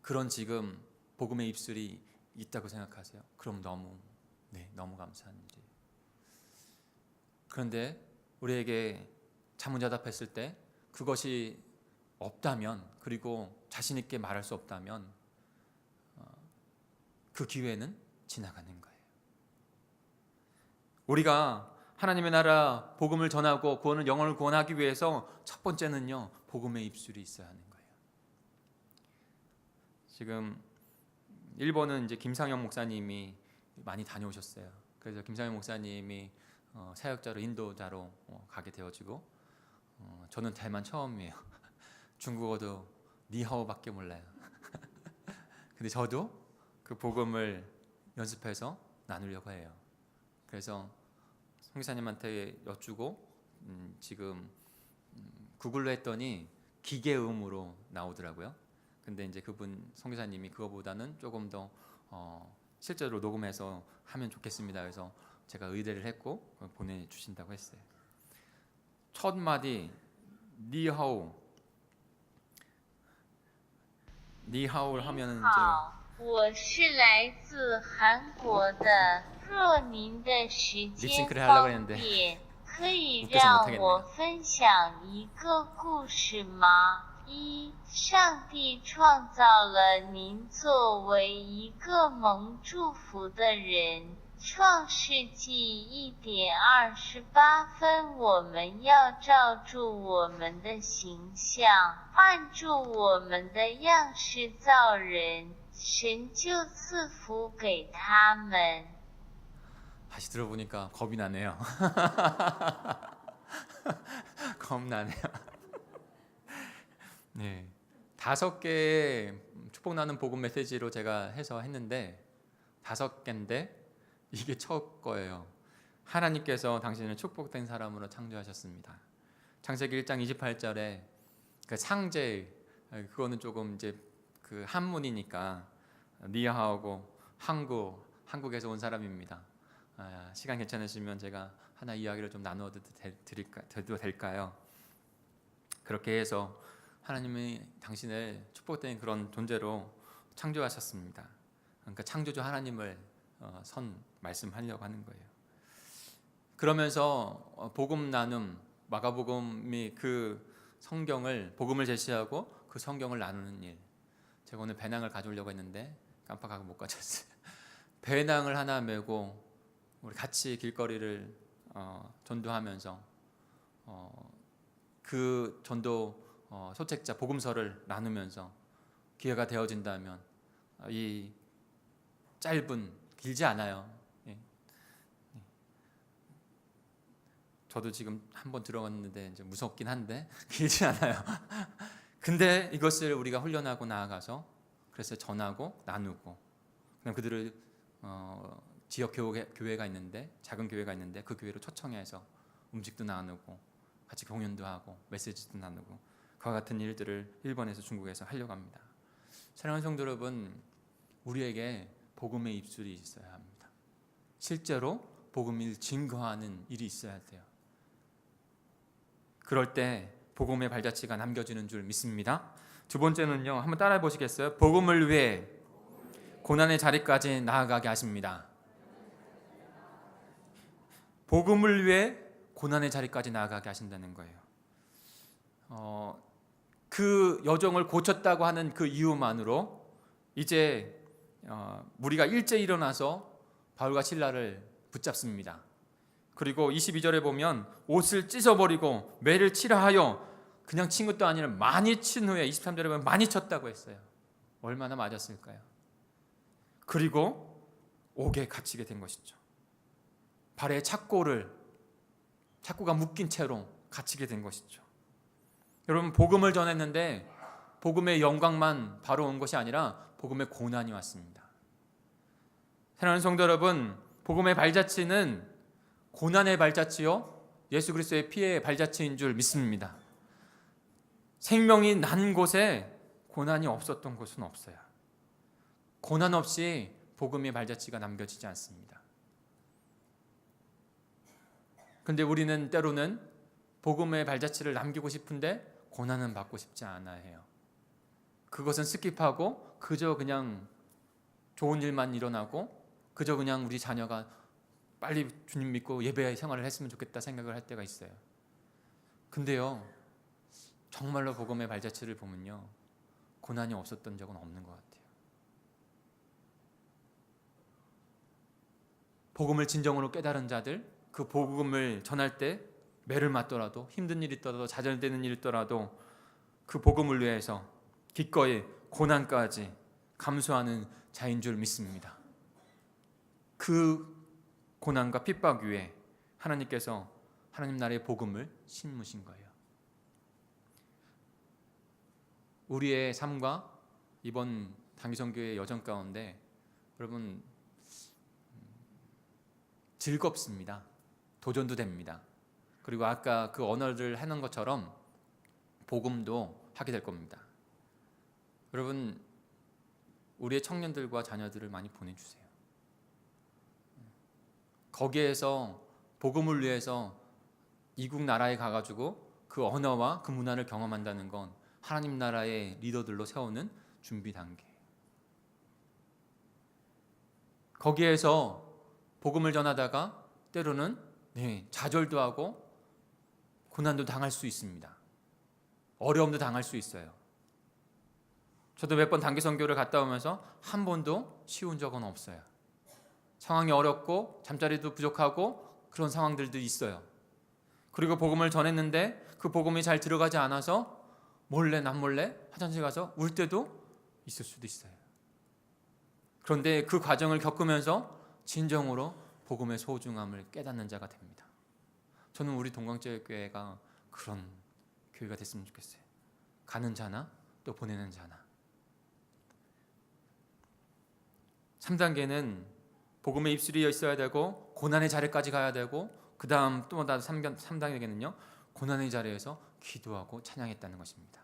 그런 지금 복음의 입술이 있다고 생각하세요? 그럼 너무 감사한 일이에요. 그런데 우리에게 자문자답했을 때 그것이 없다면, 그리고 자신 있게 말할 수 없다면 그 기회는 지나가는 거예요. 우리가 하나님의 나라 복음을 전하고 구원을, 영혼을 구원하기 위해서 첫 번째는요, 복음의 입술이 있어야 하는 거예요. 지금 일본은 이제 김상현 목사님이 많이 다녀오셨어요. 그래서 김상현 목사님이 사역자로 인도자로 가게 되어지고 저는 대만 처음이에요. 중국어도 니하오밖에 몰라요. 근데 저도 그 복음을 연습해서 나누려고 해요. 그래서 선교사님한테 여쭈고 지금 구글로 했더니 기계음으로 나오더라고요. 근데 이제 그분 선교사님이 그거보다는 조금 더 실제로 녹음해서 하면 좋겠습니다. 그래서 제가 의뢰를 했고 보내주신다고 했어요. 첫 마디 니하오, 니하오를 하면은 제가 我是来自韩国的。若您的时间 립싱크를 하려고 方 했는데 便，可以 웃겨서 让 못하겠네요. 我分享一个故事吗？一，上帝创造了您作为一个蒙祝福的人。创世纪1:28，我们要照住我们的形象，按住我们的样式造人，神就赐福给他们。 다시 들어보니까 겁이 나네요. 겁나네요. 네, 5개 축복 나는 복음 메시지로 제가 해서 했는데 5개인데 이게 첫 거예요. 하나님께서 당신을 축복된 사람으로 창조하셨습니다. 창세기 1장 28절에 그 상제, 그거는 조금 이제 그 한문이니까 니하오고 한국에서 온 사람입니다. 시간 괜찮으시면 제가 하나 이야기를 좀 나누어도 될까요? 그렇게 해서 하나님이 당신을 축복된 그런 존재로 창조하셨습니다. 그러니까 창조주 하나님을 말씀하려고 하는 거예요. 그러면서 복음 나눔, 마가복음이 그 성경을 복음을 제시하고 그 성경을 나누는 일. 제가 오늘 배낭을 가져오려고 했는데 깜빡하고 못 가져왔어요. 배낭을 하나 메고 우리 같이 길거리를 전도하면서 그 전도 소책자 복음서를 나누면서 기회가 되어진다면 이 짧은 길지 않아요. 예. 저도 지금 한번 들어갔는데 이제 무섭긴 한데 길지 않아요. 근데 이것을 우리가 훈련하고 나아가서 그래서 전하고 나누고 그냥 그들을 지역 교회가 있는데 작은 교회가 있는데 그 교회로 초청해서 음식도 나누고 같이 공연도 하고 메시지도 나누고 그와 같은 일들을 일본에서 중국에서 하려고 합니다. 사랑하는 성도 여러분, 우리에게 복음의 입술이 있어야 합니다. 실제로 복음을 증거하는 일이 있어야 돼요. 그럴 때 복음의 발자취가 남겨지는 줄 믿습니다. 두 번째는요, 한번 따라해 보시겠어요? 복음을 위해 고난의 자리까지 나아가게 하십니다. 복음을 위해 고난의 자리까지 나아가게 하신다는 거예요. 그 여정을 고쳤다고 하는 그 이유만으로 이제 무리가 일제 일어나서 바울과 실라를 붙잡습니다. 그리고 22절에 보면 옷을 찢어버리고 매를 치라 하여 그냥 친 것도 아니라 많이 친 후에 23절에 보면 많이 쳤다고 했어요. 얼마나 맞았을까요? 그리고 옥에 갇히게 된 것이죠. 발에 착고가 묶인 채로 갇히게 된 것이죠. 여러분, 복음을 전했는데 복음의 영광만 바로 온 것이 아니라 복음의 고난이 왔습니다. 사랑하는 성도 여러분, 복음의 발자취는 고난의 발자취요 예수 그리스도의 피의 발자취인 줄 믿습니다. 생명이 난 곳에 고난이 없었던 곳은 없어요. 고난 없이 복음의 발자취가 남겨지지 않습니다. 그런데 우리는 때로는 복음의 발자취를 남기고 싶은데 고난은 받고 싶지 않아 해요. 그것은 스킵하고 그저 그냥 좋은 일만 일어나고 그저 그냥 우리 자녀가 빨리 주님 믿고 예배 생활을 했으면 좋겠다 생각을 할 때가 있어요. 근데요, 정말로 복음의 발자취를 보면요, 고난이 없었던 적은 없는 것 같아요. 복음을 진정으로 깨달은 자들, 그 복음을 전할 때 매를 맞더라도 힘든 일이 있더라도 좌절되는 일이 있더라도 그 복음을 위해서 기꺼이 고난까지 감수하는 자인 줄 믿습니다. 그 고난과 핍박 위에 하나님께서 하나님 나라의 복음을 심으신 거예요. 우리의 삶과 이번 단기선교의 여정 가운데 여러분 즐겁습니다. 도전도 됩니다. 그리고 아까 그 언어를 하는 것처럼 복음도 하게 될 겁니다. 여러분 우리의 청년들과 자녀들을 많이 보내주세요. 거기에서 복음을 위해서 이국 나라에 가가지고 그 언어와 그 문화를 경험한다는 건 하나님 나라의 리더들로 세우는 준비 단계예요. 거기에서 복음을 전하다가 때로는 좌절도 하고 고난도 당할 수 있습니다. 어려움도 당할 수 있어요. 저도 몇 번 단기 선교를 갔다 오면서 한 번도 쉬운 적은 없어요. 상황이 어렵고 잠자리도 부족하고 그런 상황들도 있어요. 그리고 복음을 전했는데 그 복음이 잘 들어가지 않아서 남몰래 화장실 가서 울 때도 있을 수도 있어요. 그런데 그 과정을 겪으면서 진정으로 복음의 소중함을 깨닫는 자가 됩니다. 저는 우리 동광제교회가 그런 교회가 됐으면 좋겠어요. 가는 자나 또 보내는 자나. 3단계는 복음의 입술이 있어야 되고 고난의 자리까지 가야 되고 그 다음 또 3단계는요 고난의 자리에서 기도하고 찬양했다는 것입니다.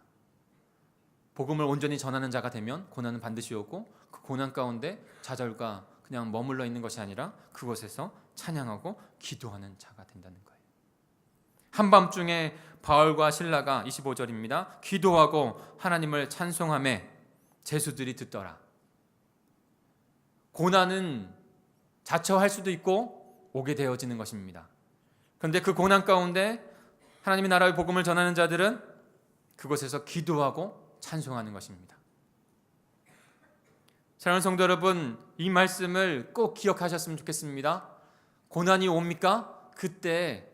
복음을 온전히 전하는 자가 되면 고난은 반드시 오고 그 고난 가운데 좌절과 그냥 머물러 있는 것이 아니라 그곳에서 찬양하고 기도하는 자가 된다는 거예요. 한밤중에 바울과 실라가 25절입니다. 기도하고 하나님을 찬송하매 제수들이 듣더라. 고난은 자처할 수도 있고 오게 되어지는 것입니다. 그런데 그 고난 가운데 하나님의 나라의 복음을 전하는 자들은 그곳에서 기도하고 찬송하는 것입니다. 사랑하는 성도 여러분, 이 말씀을 꼭 기억하셨으면 좋겠습니다. 고난이 옵니까? 그때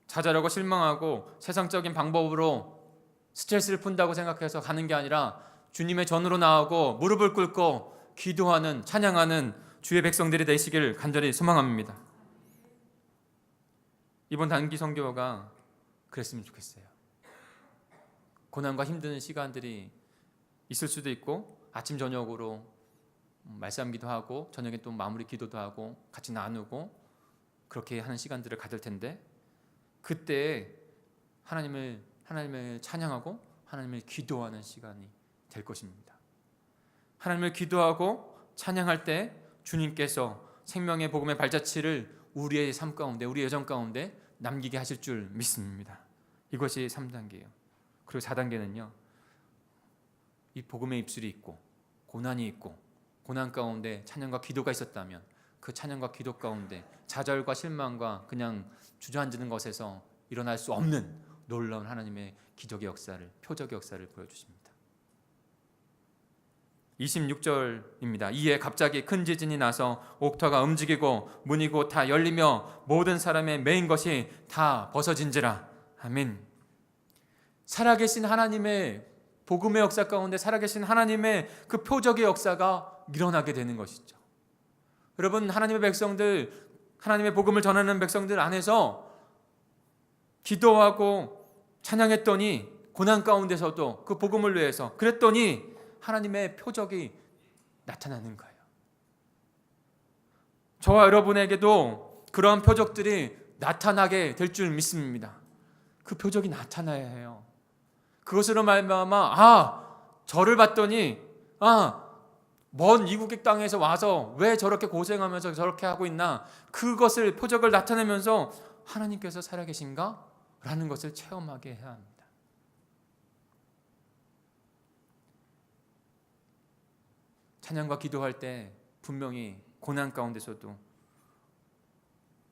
좌절하고 실망하고 세상적인 방법으로 스트레스를 푼다고 생각해서 가는 게 아니라 주님의 전으로 나오고 무릎을 꿇고 기도하는 찬양하는 주의 백성들이 되시기를 간절히 소망합니다. 이번 단기 선교가 그랬으면 좋겠어요. 고난과 힘든 시간들이 있을 수도 있고 아침 저녁으로 말씀기도 하고 저녁에 또 마무리 기도도 하고 같이 나누고 그렇게 하는 시간들을 가질 텐데 그때 하나님을 찬양하고 하나님을 기도하는 시간이 될 것입니다. 하나님을 기도하고 찬양할 때 주님께서 생명의 복음의 발자취를 우리의 삶 가운데 우리의 여정 가운데 남기게 하실 줄 믿습니다. 이것이 3단계예요. 그리고 4단계는요. 이 복음의 입술이 있고 고난이 있고 고난 가운데 찬양과 기도가 있었다면 그 찬양과 기도 가운데 좌절과 실망과 그냥 주저앉는 것에서 일어날 수 없는 놀라운 하나님의 기적의 역사를 표적의 역사를 보여주십니다. 26절입니다. 이에 갑자기 큰 지진이 나서 옥터가 움직이고 문이 곧 다 열리며 모든 사람의 매인 것이 다 벗어진지라. 아멘. 살아계신 하나님의 복음의 역사 가운데 살아계신 하나님의 그 표적의 역사가 일어나게 되는 것이죠. 여러분 하나님의 백성들 하나님의 복음을 전하는 백성들 안에서 기도하고 찬양했더니 고난 가운데서도 그 복음을 위해서 그랬더니 하나님의 표적이 나타나는 거예요. 저와 여러분에게도 그러한 표적들이 나타나게 될 줄 믿습니다. 그 표적이 나타나야 해요. 그것으로 말미암아 저를 봤더니 먼 이국의 땅에서 와서 왜 저렇게 고생하면서 저렇게 하고 있나 그것을 표적을 나타내면서 하나님께서 살아계신가? 라는 것을 체험하게 해야 합니다. 찬양과 기도할 때 분명히 고난 가운데서도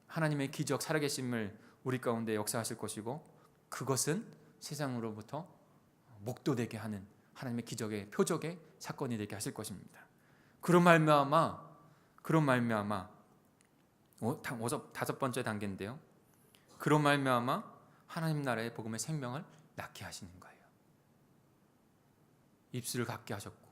하나님의 기적 살아계심을 우리 가운데 역사하실 것이고 그것은 세상으로부터 목도되게 하는 하나님의 기적의 표적의 사건이 되게 하실 것입니다. 그런 말미암아 5번째 단계인데요. 그런 말미암아 하나님 나라의 복음의 생명을 낳게 하시는 거예요. 입술을 갖게 하셨고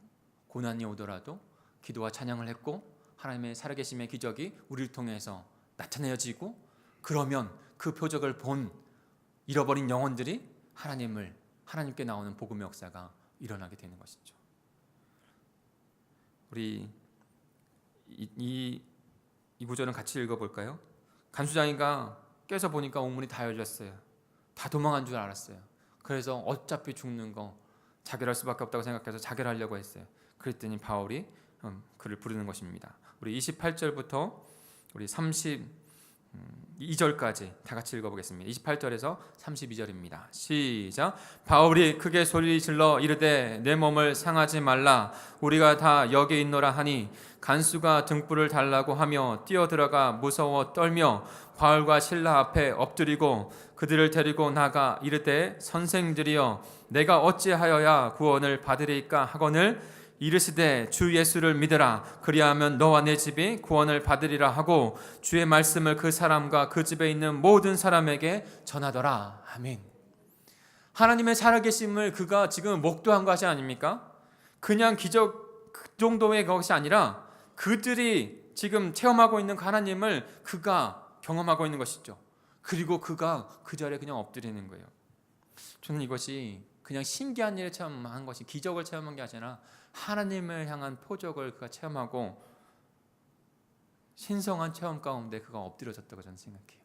고난이 오더라도 기도와 찬양을 했고 하나님의 살아계심의 기적이 우리를 통해서 나타내어지고, 그러면 그 표적을 본 잃어버린 영혼들이 하나님께 나오는 복음의 역사가 일어나게 되는 것이죠. 우리 이 구절은 같이 읽어볼까요? 간수장이가 깨서 보니까 옥문이 다 열렸어요. 다 도망한 줄 알았어요. 그래서 어차피 죽는 거 자결할 수밖에 없다고 생각해서 자결하려고 했어요. 그랬더니 바울이 그를 부르는 것입니다. 우리 28절부터 우리 32절까지 다 같이 읽어보겠습니다. 28절에서 32절입니다. 시작. 바울이 크게 소리 질러 이르되 내 몸을 상하지 말라. 우리가 다 여기 있노라 하니 간수가 등불을 달라고 하며 뛰어들어가 무서워 떨며 바울과 실라 앞에 엎드리고 그들을 데리고 나가 이르되 선생들이여 내가 어찌하여야 구원을 받으리까 하거늘 이르시되 주 예수를 믿으라. 그리하면 너와 내 집이 구원을 받으리라 하고 주의 말씀을 그 사람과 그 집에 있는 모든 사람에게 전하더라. 아멘. 하나님의 살아계심을 그가 지금 목도한 것이 아닙니까? 그냥 기적 그 정도의 것이 아니라 그들이 지금 체험하고 있는 하나님을 그가 경험하고 있는 것이죠. 그리고 그가 그 자리에 그냥 엎드리는 거예요. 저는 이것이 그냥 신기한 일을 체험한 것이, 기적을 체험한 게 아니라 하나님을 향한 표적을 그가 체험하고 신성한 체험 가운데 그가 엎드려졌다고 저는 생각해요.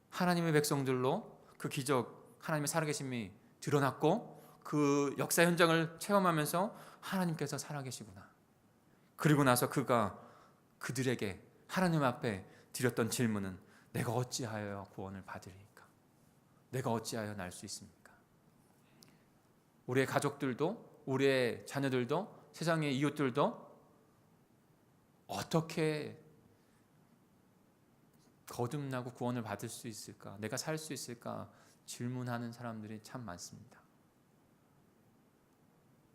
하나님의 백성들로 그 기적, 하나님의 살아계심이 드러났고 그 역사 현장을 체험하면서 하나님께서 살아계시구나. 그리고 나서 그가 그들에게 하나님 앞에 드렸던 질문은 내가 어찌하여 구원을 받으리까? 내가 어찌하여 날 수 있습니까? 우리의 가족들도, 우리의 자녀들도, 세상의 이웃들도 어떻게 거듭나고 구원을 받을 수 있을까? 내가 살 수 있을까? 질문하는 사람들이 참 많습니다.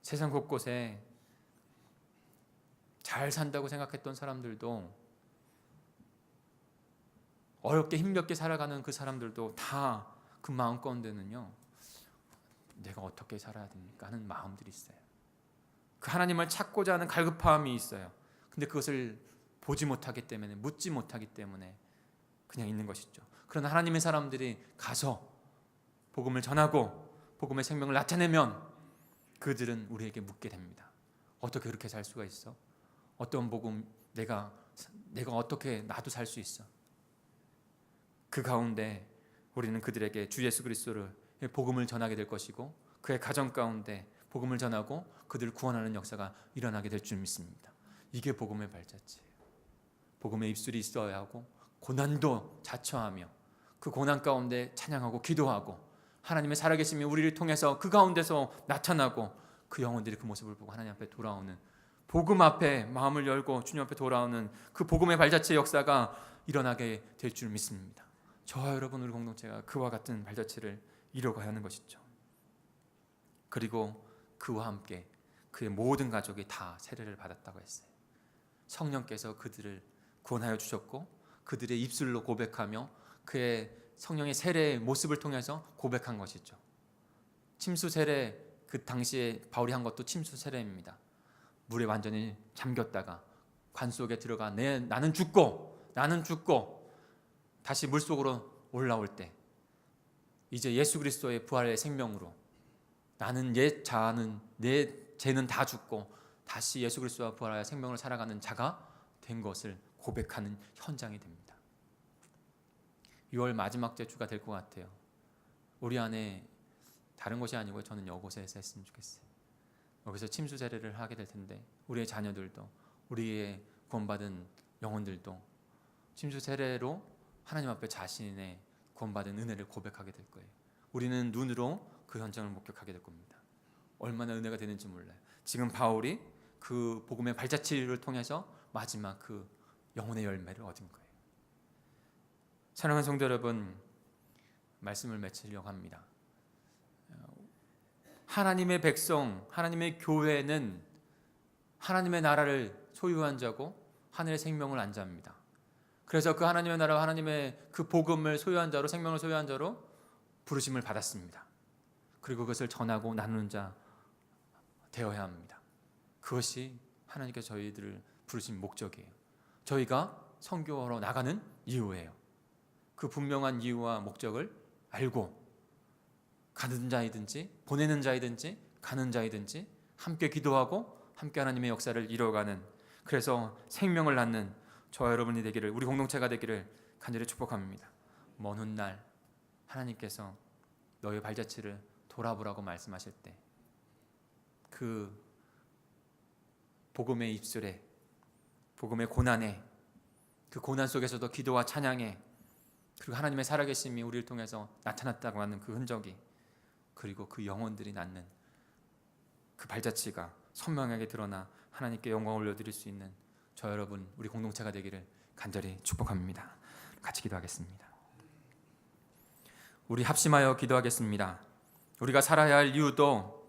세상 곳곳에 잘 산다고 생각했던 사람들도, 어렵게 힘겹게 살아가는 그 사람들도 다 그 마음 가운데는요, 내가 어떻게 살아야 됩니까? 하는 마음들이 있어요. 그 하나님을 찾고자 하는 갈급함이 있어요. 근데 그것을 보지 못하기 때문에, 묻지 못하기 때문에 그냥 있는 것이죠. 그러나 하나님의 사람들이 가서 복음을 전하고 복음의 생명을 나타내면 그들은 우리에게 묻게 됩니다. 어떻게 그렇게 살 수가 있어? 어떤 복음, 내가 어떻게 나도 살 수 있어? 그 가운데 우리는 그들에게 주 예수 그리스도를 복음을 전하게 될 것이고 그의 가정 가운데 복음을 전하고 그들을 구원하는 역사가 일어나게 될 줄 믿습니다. 이게 복음의 발자취예요. 복음의 입술이 있어야 하고 고난도 자처하며 그 고난 가운데 찬양하고 기도하고 하나님의 살아계심이 우리를 통해서 그 가운데서 나타나고 그 영혼들이 그 모습을 보고 하나님 앞에 돌아오는, 복음 앞에 마음을 열고 주님 앞에 돌아오는 그 복음의 발자취의 역사가 일어나게 될 줄 믿습니다. 저와 여러분, 우리 공동체가 그와 같은 발자취를 이뤄가야 하는 것이죠. 그리고 그와 함께 그의 모든 가족이 다 세례를 받았다고 했어요. 성령께서 그들을 구원하여 주셨고 그들의 입술로 고백하며 그의 성령의 세례의 모습을 통해서 고백한 것이죠. 침수 세례, 그 당시에 바울이 한 것도 침수 세례입니다. 물에 완전히 잠겼다가 관 속에 들어가 나는 죽고 다시 물속으로 올라올 때 이제 예수 그리스도의 부활의 생명으로 나는 내 죄는 다 죽고 다시 예수 그리스도와 부활하여 생명을 살아가는 자가 된 것을 고백하는 현장이 됩니다. 6월 마지막 주가 될 것 같아요. 우리 안에 다른 곳이 아니고 저는 이곳에서 했으면 좋겠어요. 여기서 침수 세례를 하게 될 텐데 우리의 자녀들도, 우리의 구원받은 영혼들도 침수 세례로 하나님 앞에 자신의 구원받은 은혜를 고백하게 될 거예요. 우리는 눈으로 그 현장을 목격하게 될 겁니다. 얼마나 은혜가 되는지 몰라요. 지금 바울이 그 복음의 발자취를 통해서 마지막 그 영혼의 열매를 얻은 거예요. 사랑하는 성도 여러분, 말씀을 맺으려고 합니다. 하나님의 백성, 하나님의 교회는 하나님의 나라를 소유한 자고 하늘의 생명을 안 자입니다. 그래서 그 하나님의 나라와 하나님의 그 복음을 소유한 자로, 생명을 소유한 자로 부르심을 받았습니다. 그리고 그것을 전하고 나누는 자 되어야 합니다. 그것이 하나님께서 저희들을 부르신 목적이에요. 저희가 선교하러 나가는 이유예요. 그 분명한 이유와 목적을 알고 가는 자이든지 보내는 자이든지 가는 자이든지 함께 기도하고 함께 하나님의 역사를 이뤄가는, 그래서 생명을 낳는 저와 여러분이 되기를, 우리 공동체가 되기를 간절히 축복합니다. 먼 훗날 하나님께서 너의 발자취를 돌아보라고 말씀하실 때 그 복음의 입술에, 복음의 고난에, 그 고난 속에서도 기도와 찬양에, 그리고 하나님의 살아계심이 우리를 통해서 나타났다고 하는 그 흔적이, 그리고 그 영혼들이 낳는 그 발자취가 선명하게 드러나 하나님께 영광을 올려드릴 수 있는 저 여러분, 우리 공동체가 되기를 간절히 축복합니다. 같이 기도하겠습니다. 우리 합심하여 기도하겠습니다. 우리가 살아야 할 이유도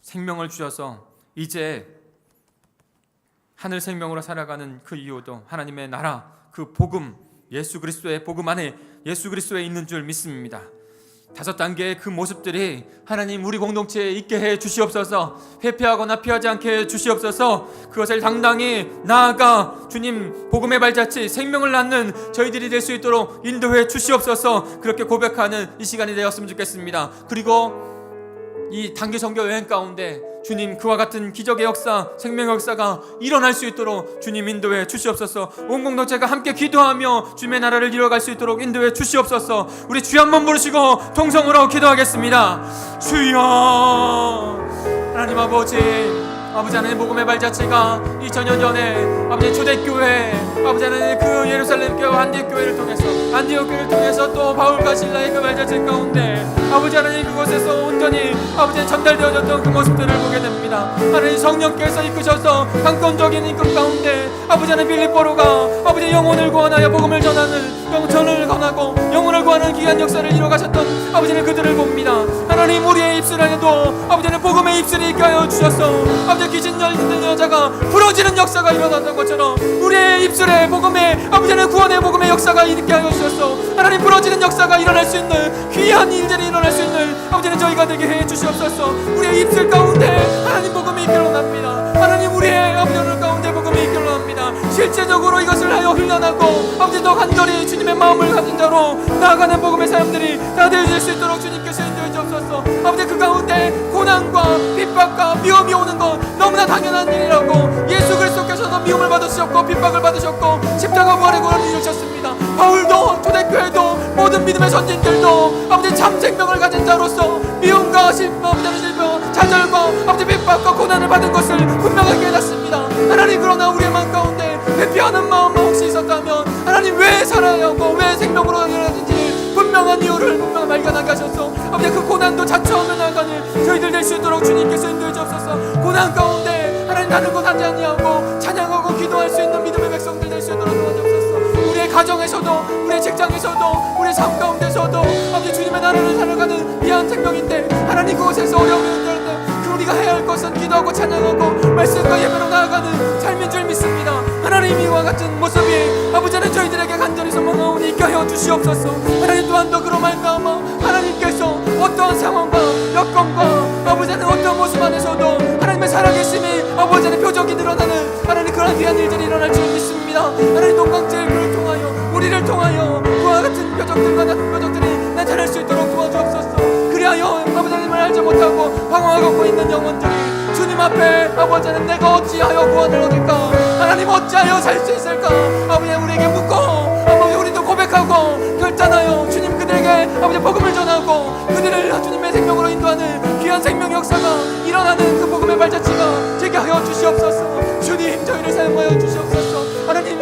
생명을 주셔서 이제 하늘 생명으로 살아가는 그 이유도 하나님의 나라, 그 복음, 예수 그리스도의 복음 안에 예수 그리스도에 있는 줄 믿습니다. 5단계의 그 모습들이 하나님 우리 공동체에 있게 해 주시옵소서. 회피하거나 피하지 않게 해 주시옵소서. 그것을 당당히 나아가 주님 복음의 발자취, 생명을 낳는 저희들이 될 수 있도록 인도해 주시옵소서. 그렇게 고백하는 이 시간이 되었으면 좋겠습니다. 그리고 이 단기 선교 여행 가운데 주님 그와 같은 기적의 역사, 생명의 역사가 일어날 수 있도록 주님 인도해 주시옵소서. 온 공동체가 함께 기도하며 주님의 나라를 이뤄갈 수 있도록 인도해 주시옵소서. 우리 주여 한번 부르시고 통성으로 기도하겠습니다. 주여, 하나님 아버지, 아버지 하나님 복음의 발자취가 2000년 전에 아버지 초대교회, 아버지 하나님 그 예루살렘 교회 안디옥 교회를 통해서 또 바울과 실라의 그 발자취 가운데 아버지 하나님 그곳에서 온전히 아버지 전달되어졌던 그 모습들을 보게 됩니다. 하나님 성령께서 이끄셔서 강권적인 이끌 가운데 아버지 하나님 빌립보로가 아버지 영혼을 구원하여 복음을 전하는, 영전을 권하고 영혼을 구하는 귀한 역사를 이뤄가셨던 아버지는 그들을 봅니다. 하나님 우리의 입술 안에도 아버지는 복음의 입술이 있게 하여 주셔서 아버지 귀신 열리는 여자가 부러지는 역사가 일어났던 것처럼 우리의 입술에 복음의 아버지는 구원의 복음의 역사가 있게 하여 주셔서 하나님 부러지는 역사가 일어날 수 있는 귀한 일들이 일어날 수 있는 아버지는 저희가 되게 해 주시옵소서. 우리의 입술 가운데 하나님 복음이 일어납니다. 하나님 우리의 아버지 가운데 복음이 일어납니다. 실제적으로 이것을 하여 흘러나고 아버지 더 간절히 주님의 마음을 가진 자로 나아가는 복음의 사람들이 다 되어질 수 있도록 주님께서 인도해 주옵소서. 아버지 그 가운데 고난과 핍박과 미움이 오는 것 너무나 당연한 일이라고, 예수 그리스도께서도 미움을 받으셨고 핍박을 받으셨고 십자가 부활의 구원을 이루셨습니다. 바울도 초대교회도 모든 믿음의 선진들도 아버지 참 생명을 가진 자로서 미움과 아버지 실패, 좌절과 아버지 핍박과 고난을 받은 것을 분명하게 깨닫습니다. 하나님 그러나 우리의 마음 가운데 회피하는 마음 혹시 있었다면 하나님 왜 살아야 하고 왜 생명으로 일어나는지 분명한 이유를 분명히 발견하게 하셔서 아버지 그 고난도 자처하며 나가는 저희들 될 수 있도록 주님께서 인도해 주옵소서. 고난 가운데 하나님 다른 것 하지 아니하고 찬양하고 기도할 수 있는 믿음의 백성들 될 수 있도록 도와주옵소서. 우리의 가정에서도 우리의 직장에서도 우리의 삶 가운데서도 아버지 주님의 나라를 살아가는 귀한 생명인데 하나님 그곳에서 어려움이 온다는데 우리가 해야 할 것은 기도하고 찬양하고 말씀과 예배로 나아가는 삶인 줄 믿습니다. 하나님 이와 같은 모습이 아버지는 저희들에게 간절히 소망하오니 있게 하여 주시옵소서. 하나님 또한 더 그로 말미암아 하나님께서 어떠한 상황과 여건과 아버지는 어떤 모습 안에서도 하나님의 살아계심이 아버지는 표적이 늘어나는 하나님 그런 귀한 일들이 일어날 줄 믿습니다. 하나님 동강제를 통하여 우리를 통하여 그와 같은 표적들과 같은 표적들이 나타날 수 있도록 도와주옵소서. 그리하여 아버지 하나님을 알지 못하고 방황하고 있는 영혼들이 주님 앞에 아버지는 내가 어찌하여 구원을 얻을까, 하나님 어찌하여 살 수 있을까 아버지 우리에게 묻고 아버지 우리도 고백하고 결단하여 주님 그들에게 아버지 복음을 전하고 그들을 주님의 생명으로 인도하는 귀한 생명 역사가 일어나는 그 복음의 발자취가 되게 하여 주시옵소서. 주님 저희를 사용하여 주시옵소서. 하나님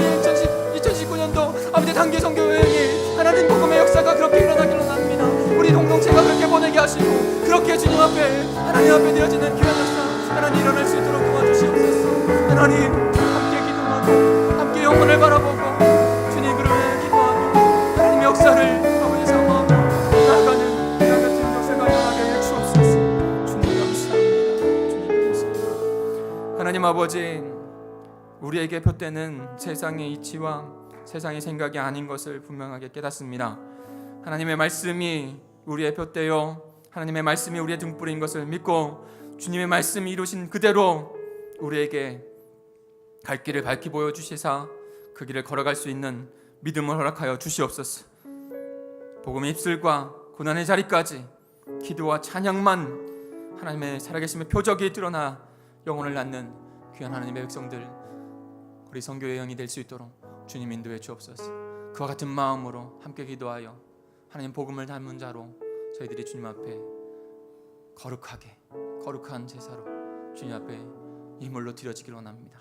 2019년도 아버지 단기 선교 여행이 하나님 복음의 역사가 그렇게 일어나기를 원합니다. 우리 공동체가 그렇게 보내게 하시고 그렇게 주님 앞에 하나님 앞에 되어지는 귀한 역사 하나님 일어날 수 있도록 도와주시옵소서. 하나님 함께 기도하고 함께 영혼을 바라보고 주님 그를 기도하고 하나님 역사를 아버지 삼아 나아가는 이와 같은 역사가 일어나게 해주옵소서. 주님 감사합니다. 주님 감사합니다. 하나님 아버지 우리에게 표대는 세상의 이치와 세상의 생각이 아닌 것을 분명하게 깨닫습니다. 하나님의 말씀이 우리의 표대요 하나님의 말씀이 우리의 등불인 것을 믿고 주님의 말씀이 이루신 그대로 우리에게 갈 길을 밝히 보여주시사 그 길을 걸어갈 수 있는 믿음을 허락하여 주시옵소서. 복음의 입술과 고난의 자리까지 기도와 찬양만 하나님의 살아계심의 표적이 드러나 영혼을 낳는 귀한 하나님의 백성들, 우리 선교의 영이 될 수 있도록 주님 인도해 주옵소서. 그와 같은 마음으로 함께 기도하여 하나님 복음을 닮은 자로 저희들이 주님 앞에 거룩한 제사로 주님 앞에 이물로 드려지기를 원합니다.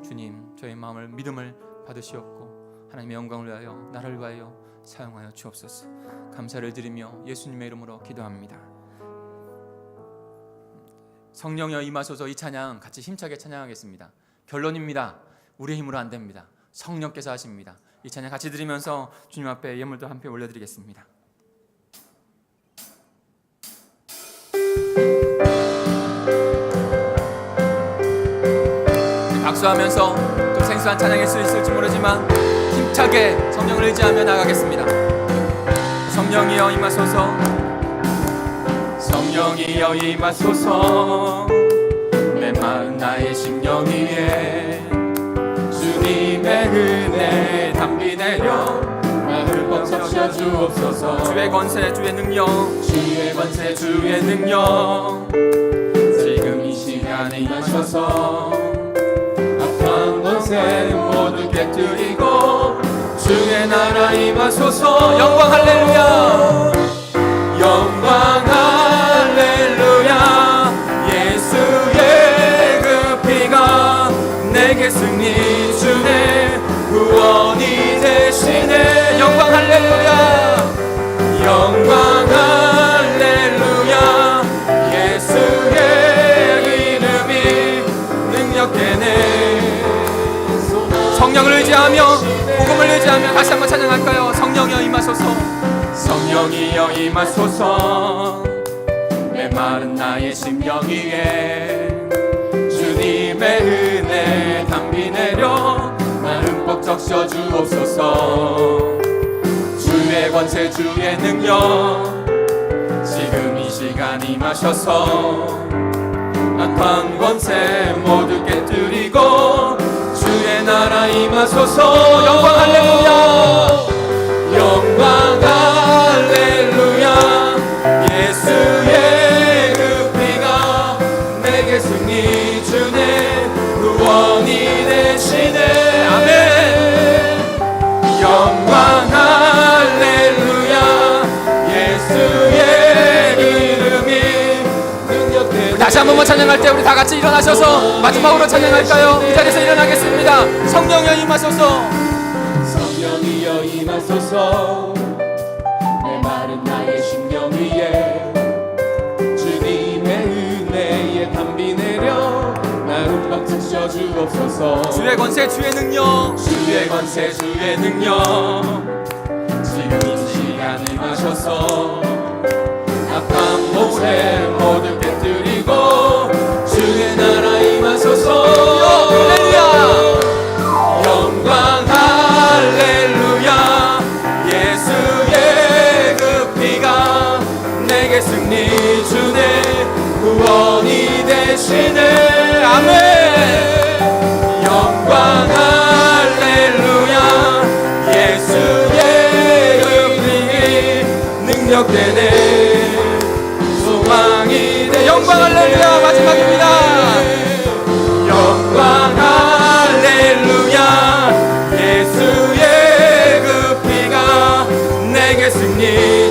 주님, 저희 마음을 믿음을 받으시옵고 하나님의 영광을 위하여 나를 위하여 사용하여 주옵소서. 감사를 드리며 예수님의 이름으로 기도합니다. 성령여 임하소서. 이 찬양 같이 힘차게 찬양하겠습니다. 결론입니다. 우리의 힘으로 안 됩니다. 성령께서 하십니다. 이 찬양 같이 드리면서 주님 앞에 예물도 함께 올려드리겠습니다. 박수하면서 또 생소한 찬양일 수 있을지 모르지만 힘차게 성령을 의지하며 나가겠습니다. 성령이여 임하소서. 성령이여 임하소서. 내 마음 나의 심령 위에 주님의 은혜 담비 내려 나를 벅차 주옵소서. 주의 권세 주의 능력, 주의 권세 주의 능력, 지금 이 시간에 임하셔서 악한 권세 모두 깨뜨리고 주의 나라 임하소서. 영광 할렐루야. 영광 할렐루야. 예수의 그 피가 내게 승리 주네 구원이 되시네. 영광 할렐루야. 영광 할렐루야. 예수의 이름이 능력되네. 성령을 의지하며 복음을 의지하며 다시 한번 찬양할까요? 성령이여 임하소서. 성령이여 임하소서. 내 마른 나의 심령 위에 주님의 은혜 담비 내려 나를 흠뻑 적셔 주옵소서. 주의 권세 주의 능력 지금 이 시간 임하셔서 악한 권세 모두 깨뜨리고 주의 나라 임하소서. 영광 할렐루야. 영광 할렐루야. 예수의 그 피가 내게 승리 주네 구원이 되시네. 아멘. 영광 할렐루야. 예수의 이름이 능력되네. 다시 한 번만 찬양할 때 우리 다 같이 일어나셔서 마지막으로 찬양할까요? 이 자리에서 일어나겠습니다. 성령이여 임하소서. 성령이여 임하소서. 내 마른 나의 심령 위에 주님의 은혜에 담비 내려 나 흠뻑 적셔 주옵소서. 주의 권세 주의 능력, 주의 권세 주의 능력 지금 이 시간 임하셔서 악한 권세 모두 깨뜨리고 주의 나라 임하소서. 할렐루야. 영광 할렐루야. 예수의 그 피가 내게 승리 주네 구원이 되시네. 아멘. 영광 할렐루야. 예수의 그 피가 능력되네 소망이 되. 영광 할렐루야. 마지막입니다. 영광 할렐루야. 예수의 그 피가 내게 승리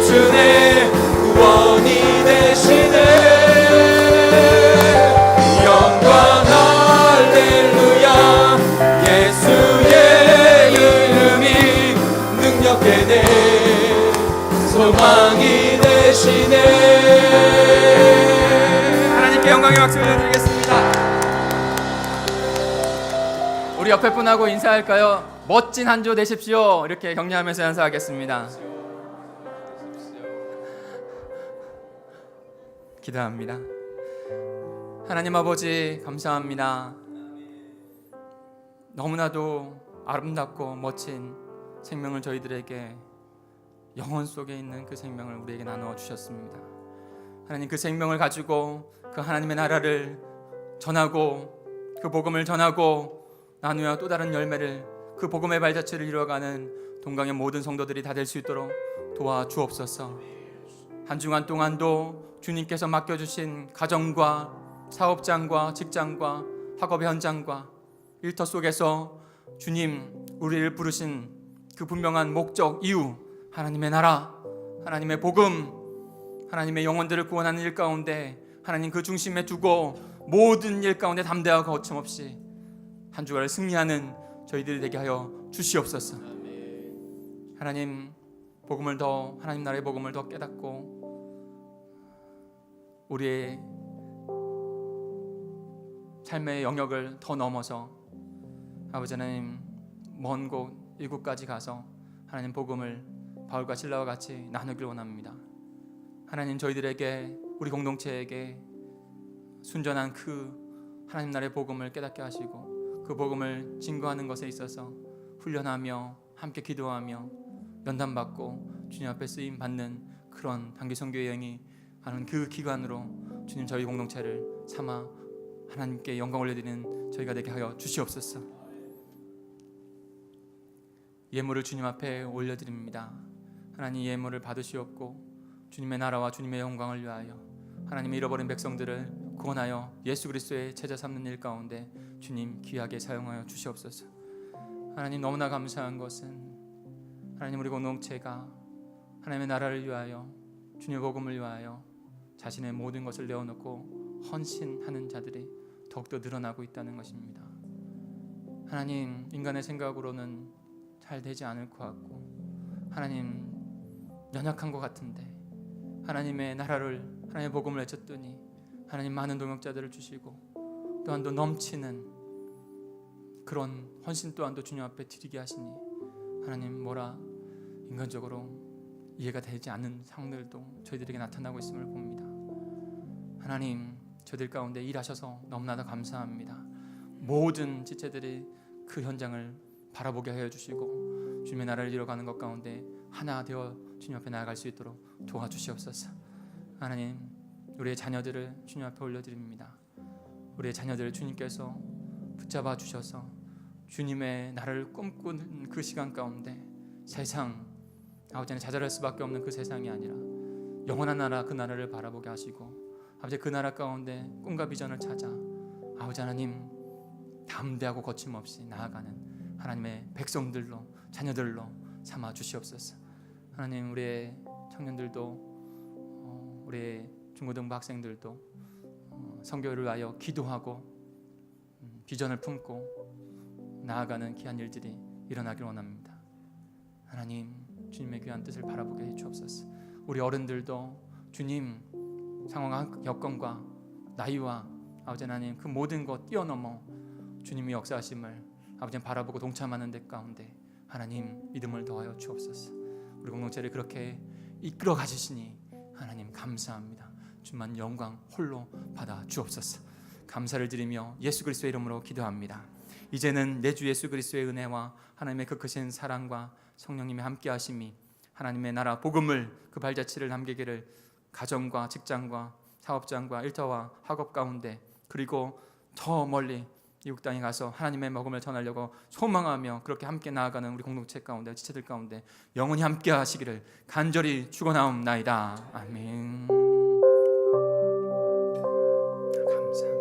주네 구원이 되시네. 영광 할렐루야. 예수의 이름이 능력되네 소망이 되시네. 하나님께 영광의 박수 올려드리겠습니다. 우리 옆에 분하고 인사할까요? 멋진 한 주 되십시오. 이렇게 격려하면서 인사하겠습니다. 기도합니다. 하나님 아버지 감사합니다. 너무나도 아름답고 멋진 생명을 저희들에게 영혼 속에 있는 그 생명을 우리에게 나누어 주셨습니다. 하나님 그 생명을 가지고 그 하나님의 나라를 전하고 그 복음을 전하고 나누어 또 다른 열매를, 그 복음의 발자취를 이루어가는 동강의 모든 성도들이 다 될 수 있도록 도와주옵소서. 한 주간 동안도 주님께서 맡겨주신 가정과 사업장과 직장과 학업 현장과 일터 속에서 주님 우리를 부르신 그 분명한 목적, 이유, 하나님의 나라, 하나님의 복음, 하나님의 영혼들을 구원하는 일 가운데 하나님 그 중심에 두고 모든 일 가운데 담대하고 거침없이 한 주간을 승리하는 저희들이 되게 하여 주시옵소서. 하나님 복음을 더, 하나님 나라의 복음을 더 깨닫고 우리의 삶의 영역을 더 넘어서 아버지 하나님 먼 곳 이곳까지 가서 하나님 복음을 바울과 실라와 같이 나누길 원합니다. 하나님 저희들에게, 우리 공동체에게 순전한 그 하나님 나라의 복음을 깨닫게 하시고 그 복음을 증거하는 것에 있어서 훈련하며 함께 기도하며 연단받고 주님 앞에 쓰임 받는 그런 단기 선교 여행이 하는 그 기간으로 주님 저희 공동체를 삼아 하나님께 영광 올려드리는 저희가 되게 하여 주시옵소서. 예물을 주님 앞에 올려드립니다. 하나님 예물을 받으시옵고 주님의 나라와 주님의 영광을 위하여 하나님의 잃어버린 백성들을 구원하여 예수 그리스도의 제자 삼는 일 가운데 주님 귀하게 사용하여 주시옵소서. 하나님 너무나 감사한 것은 하나님 우리 공동체가 하나님의 나라를 위하여 주님의 복음을 위하여 자신의 모든 것을 내어놓고 헌신하는 자들이 더욱더 늘어나고 있다는 것입니다. 하나님 인간의 생각으로는 잘 되지 않을 것 같고 하나님 연약한 것 같은데 하나님의 나라를, 하나님의 복음을 외쳤더니 하나님 많은 동역자들을 주시고 또한 또 넘치는 그런 헌신 또한도 주님 앞에 드리게 하시니 하나님 뭐라 인간적으로 이해가 되지 않는 상황들도 저희들에게 나타나고 있음을 봅니다. 하나님 저들 가운데 일하셔서 너무나도 감사합니다. 모든 지체들이 그 현장을 바라보게 하여 주시고 주님의 나라를 이뤄가는 것 가운데 하나 되어 주님 앞에 나아갈 수 있도록 도와주시옵소서. 하나님 우리의 자녀들을 주님 앞에 올려드립니다. 우리의 자녀들을 주님께서 붙잡아 주셔서 주님의 나라를 꿈꾸는 그 시간 가운데 세상 아버지는 좌절할 수밖에 없는 그 세상이 아니라 영원한 나라, 그 나라를 바라보게 하시고 아버지 그 나라 가운데 꿈과 비전을 찾아 아버지 하나님 담대하고 거침없이 나아가는 하나님의 백성들로, 자녀들로 삼아 주시옵소서. 하나님 우리의 청년들도 우리의 중고등부 학생들도 선교를 위하여 기도하고 비전을 품고 나아가는 귀한 일들이 일어나길 원합니다. 하나님 주님의 귀한 뜻을 바라보게 해 주옵소서. 우리 어른들도 주님 상황과 여건과 나이와 아버지 하나님 그 모든 것 뛰어넘어 주님의 역사하심을 아버지 바라보고 동참하는 데 가운데 하나님 믿음을 더하여 주옵소서. 우리 공동체를 그렇게 이끌어 가시시니 하나님 감사합니다. 주만 영광 홀로 받아 주옵소서. 감사를 드리며 예수 그리스도의 이름으로 기도합니다. 이제는 내 주 예수 그리스도의 은혜와 하나님의 그 크신 사랑과 성령님의 함께하심이 하나님의 나라 복음을 그 발자취를 남기기를 가정과 직장과 사업장과 일터와 학업 가운데 그리고 저 멀리 이국 땅에 가서 하나님의 복음을 전하려고 소망하며 그렇게 함께 나아가는 우리 공동체 가운데 지체들 가운데 영원히 함께 하시기를 간절히 축원하옵나이다. 아멘.